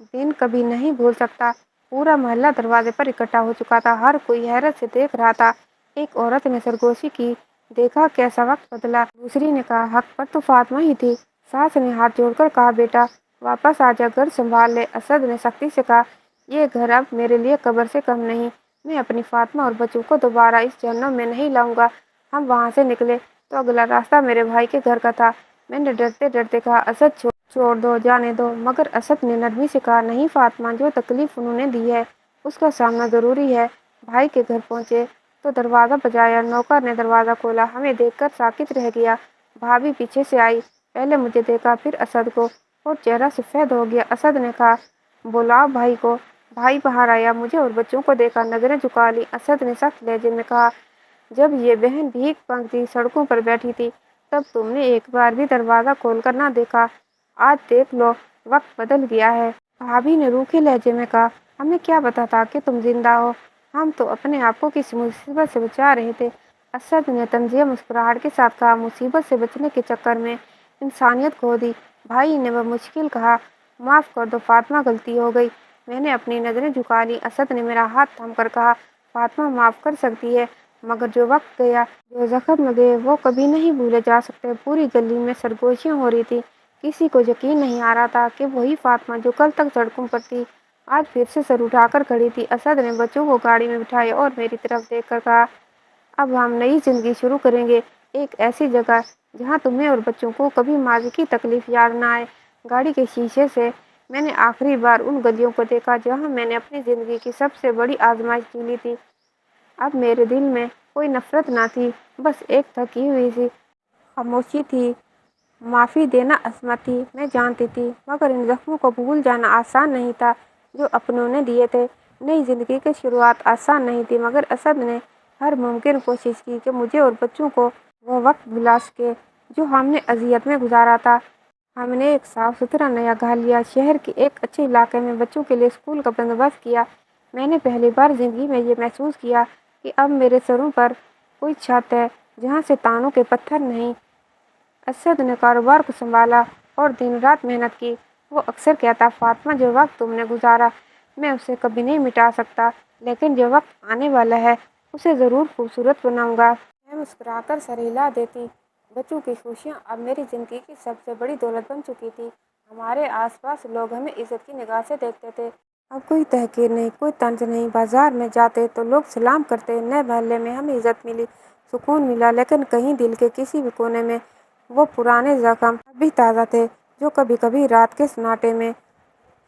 दिन कभी नहीं भूल सकता। पूरा मोहल्ला दरवाजे पर इकट्ठा हो चुका था, हर कोई हैरत से देख रहा था। एक औरत ने सरगोशी की, देखा कैसा वक्त बदला। दूसरी ने कहा, हक पर तो फातिमा ही थी। सास ने हाथ जोड़कर कहा, बेटा वापस आजा, घर संभाल ले। असद ने सख्ती से कहा, ये घर अब मेरे लिए कब्र से कम नहीं। मैं अपनी फातिमा और बच्चों को दोबारा इस जहन्नम में नहीं लाऊंगा। हम वहाँ से निकले तो अगला रास्ता मेरे भाई के घर का था। मैंने डरते डरते कहा, असद छोड़ दो, जाने दो। मगर असद ने नरमी से कहा, नहीं फातिमा, जो तकलीफ उन्होंने दी है उसका सामना जरूरी है। भाई के घर पहुंचे तो दरवाज़ा बजाया। नौकर ने दरवाज़ा खोला, हमें देखकर साकित रह गया। भाभी पीछे से आई, पहले मुझे देखा, फिर असद को, और चेहरा सफ़ेद हो गया। असद ने कहा, बुलाओ भाई को। भाई बाहर आया, मुझे और बच्चों को देखा, नजरें झुका ली। असद ने सख्त लहजे में कहा, जब ये बहन भीख मांगती सड़कों पर बैठी थी, तब तुमने एक बार भी दरवाज़ा खोलकर ना देखा। आज देख लो, वक्त बदल गया है। भाभी ने रूखे लहजे में कहा, हमें क्या पता था कि तुम जिंदा हो, हम तो अपने आप को किसी मुसीबत से बचा रहे थे। असद ने तंजिया मुस्कुराहट के साथ कहा, मुसीबत से बचने के चक्कर में इंसानियत खो दी। भाई ने वह मुश्किल कहा, माफ़ कर दो फातिमा, गलती हो गई। मैंने अपनी नज़रें झुका ली। असद ने मेरा हाथ थामकर कहा, फातिमा माफ़ कर सकती है, मगर जो वक्त गया, जो जख्म लगे, वो कभी नहीं भूले जा सकते। पूरी गली में सरगोशियाँ हो रही थी। किसी को यकीन नहीं आ रहा था कि वही फातिमा जो कल तक सड़कों पर थी, आज फिर से सर उठाकर खड़ी थी। असद ने बच्चों को गाड़ी में बिठाया और मेरी तरफ देखकर कहा, अब हम नई जिंदगी शुरू करेंगे, एक ऐसी जगह जहाँ तुम्हें और बच्चों को कभी माजी की तकलीफ याद ना आए। गाड़ी के शीशे से मैंने आखिरी बार उन गलियों को देखा जहाँ मैंने अपनी ज़िंदगी की सबसे बड़ी आजमाइश झेली थी। अब मेरे दिल में कोई नफरत ना थी, बस एक थकी हुई सी खामोशी थी। माफ़ी देना असमत थी, मैं जानती थी, मगर इन जख्मों को भूल जाना आसान नहीं था जो अपनों ने दिए थे। नई जिंदगी की शुरुआत आसान नहीं थी, मगर असद ने हर मुमकिन कोशिश की कि मुझे और बच्चों को वो वक्त भुला सके जो हमने अजियत में गुजारा था। हमने एक साफ सुथरा नया घर लिया, शहर के एक अच्छे इलाके में बच्चों के लिए स्कूल का बंदोबस्त किया। मैंने पहली बार जिंदगी में ये महसूस किया कि अब मेरे सरों पर कोई छत है जहाँ से तानों के पत्थर नहीं। असद ने कारोबार को संभाला और दिन रात मेहनत की। वो अक्सर कहता, फातिमा, जो वक्त तुमने गुजारा मैं उसे कभी नहीं मिटा सकता, लेकिन जो वक्त आने वाला है उसे ज़रूर खूबसूरत बनाऊंगा। मैं मुस्कुराकर सर हिला देती। बच्चों की खुशियाँ अब मेरी ज़िंदगी की सबसे बड़ी दौलत बन चुकी थी। हमारे आसपास लोग हमें इज्जत की निगाह से देखते थे। अब कोई तहकीर नहीं, कोई तंज नहीं। बाजार में जाते तो लोग सलाम करते। नए मोहल्ले में हमें इज्जत मिली, सुकून मिला, लेकिन कहीं दिल के किसी भी कोने में वो पुराने जख्म अभी ताज़ा थे, जो कभी कभी रात के सन्नाटे में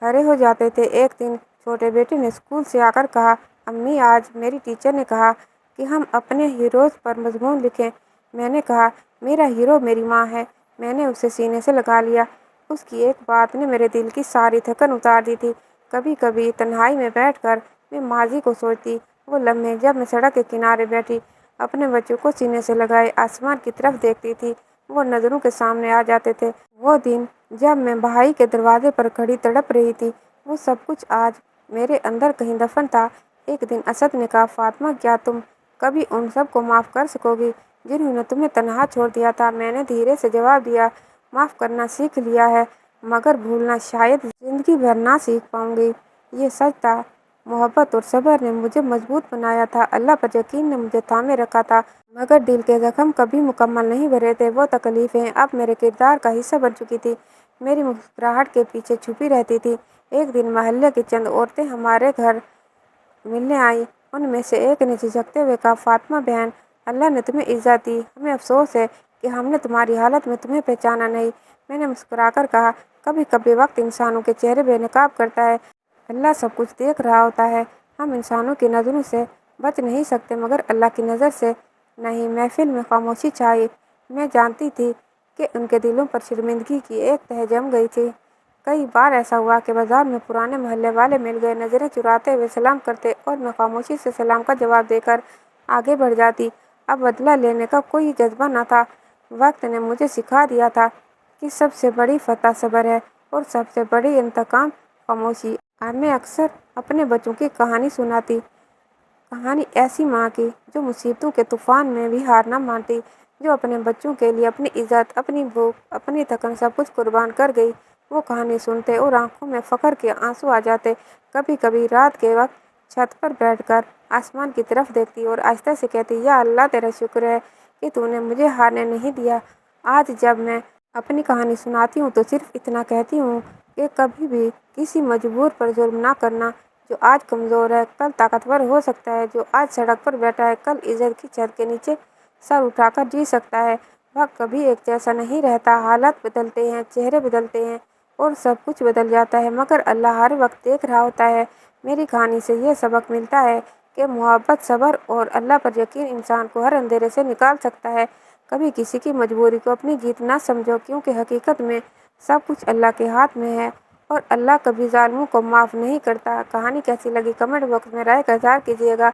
हरे हो जाते थे। एक दिन छोटे बेटे ने स्कूल से आकर कहा, अम्मी, आज मेरी टीचर ने कहा कि हम अपने हीरोज़ पर मजमून लिखें। मैंने कहा, मेरा हीरो मेरी माँ है। मैंने उसे सीने से लगा लिया। उसकी एक बात ने मेरे दिल की सारी थकन उतार दी थी। कभी कभी तन्हाई में बैठकर मैं माजी को सोचती, वो लम्हे जब मैं सड़क के किनारे बैठी अपने बच्चों को सीने से लगाए आसमान की तरफ देखती थी। वो नज़रों के सामने आ जाते थे। वो दिन जब मैं भाई के दरवाजे पर खड़ी तड़प रही थी, वो सब कुछ आज मेरे अंदर कहीं दफन था। एक दिन असद ने कहा, फातिमा, क्या तुम कभी उन सबको माफ़ कर सकोगी जिन्होंने तुम्हें तन्हा छोड़ दिया था? मैंने धीरे से जवाब दिया, माफ़ करना सीख लिया है, मगर भूलना शायद ज़िंदगी भर ना सीख पाऊंगी। ये सच था। मोहब्बत और सब्र ने मुझे मजबूत बनाया था, अल्लाह पर यकीन ने मुझे थामे रखा था, मगर दिल के ज़ख्म कभी मुकम्मल नहीं भरे थे। वो तकलीफ़ें अब मेरे किरदार का हिस्सा बन चुकी थी, मेरी मुस्कुराहट के पीछे छुपी रहती थी। एक दिन मोहल्ले की चंद औरतें हमारे घर मिलने आई। उनमें से एक ने झिझकते हुए कहा, फातिमा बहन, अल्लाह ने तुम्हें इज्जत दी, हमें अफसोस है कि हमने तुम्हारी हालत में तुम्हें पहचाना नहीं। मैंने मुस्कुराकर कहा, कभी कभी वक्त इंसानों के चेहरे बेनकाब करता है, अल्लाह सब कुछ देख रहा होता है। हम इंसानों की नज़रों से बच नहीं सकते, मगर अल्लाह की नज़र से नहीं। महफिल में खामोशी छाई। मैं जानती थी कि उनके दिलों पर शर्मिंदगी की एक तह जम गई थी। कई बार ऐसा हुआ कि बाजार में पुराने मोहल्ले वाले मिल गए, नज़रें चुराते हुए सलाम करते और मैं खामोशी से सलाम का जवाब देकर आगे बढ़ जाती। अब बदला लेने का कोई जज्बा न था। वक्त ने मुझे सिखा दिया था कि सबसे बड़ी फतह सब्र है और सबसे बड़ी इंतकाम खामोशी। अब मैं अक्सर अपने बच्चों की कहानी सुनाती, कहानी ऐसी माँ की जो मुसीबतों के तूफान में भी हार न मानती, जो अपने बच्चों के लिए अपनी इज्जत, अपनी भूख, अपनी थकन सब कुछ कुर्बान कर गई। वो कहानी सुनते और आंखों में फख्र के आंसू आ जाते। कभी कभी रात के वक्त छत पर बैठकर आसमान की तरफ देखती और आहिस्ता से कहती, या अल्लाह, तेरा शुक्र है कि तूने मुझे हारने नहीं दिया। आज जब मैं अपनी कहानी सुनाती हूँ तो सिर्फ इतना कहती हूँ कि कभी भी किसी मजबूर पर जुल्म ना करना। जो आज कमज़ोर है कल ताकतवर हो सकता है, जो आज सड़क पर बैठा है कल इज्जत की छत के नीचे सर उठाकर जी सकता है। वक्त कभी एक जैसा नहीं रहता, हालात बदलते हैं, चेहरे बदलते हैं और सब कुछ बदल जाता है, मगर अल्लाह हर वक्त देख रहा होता है। मेरी कहानी से ये सबक मिलता है कि मोहब्बत, सब्र और अल्लाह पर यकीन इंसान को हर अंधेरे से निकाल सकता है। कभी किसी की मजबूरी को अपनी जीत ना समझो, क्योंकि हकीकत में सब कुछ अल्लाह के हाथ में है और अल्लाह कभी ज़ालिमों को माफ़ नहीं करता। कहानी कैसी लगी कमेंट बॉक्स में राय का इज़हार कीजिएगा।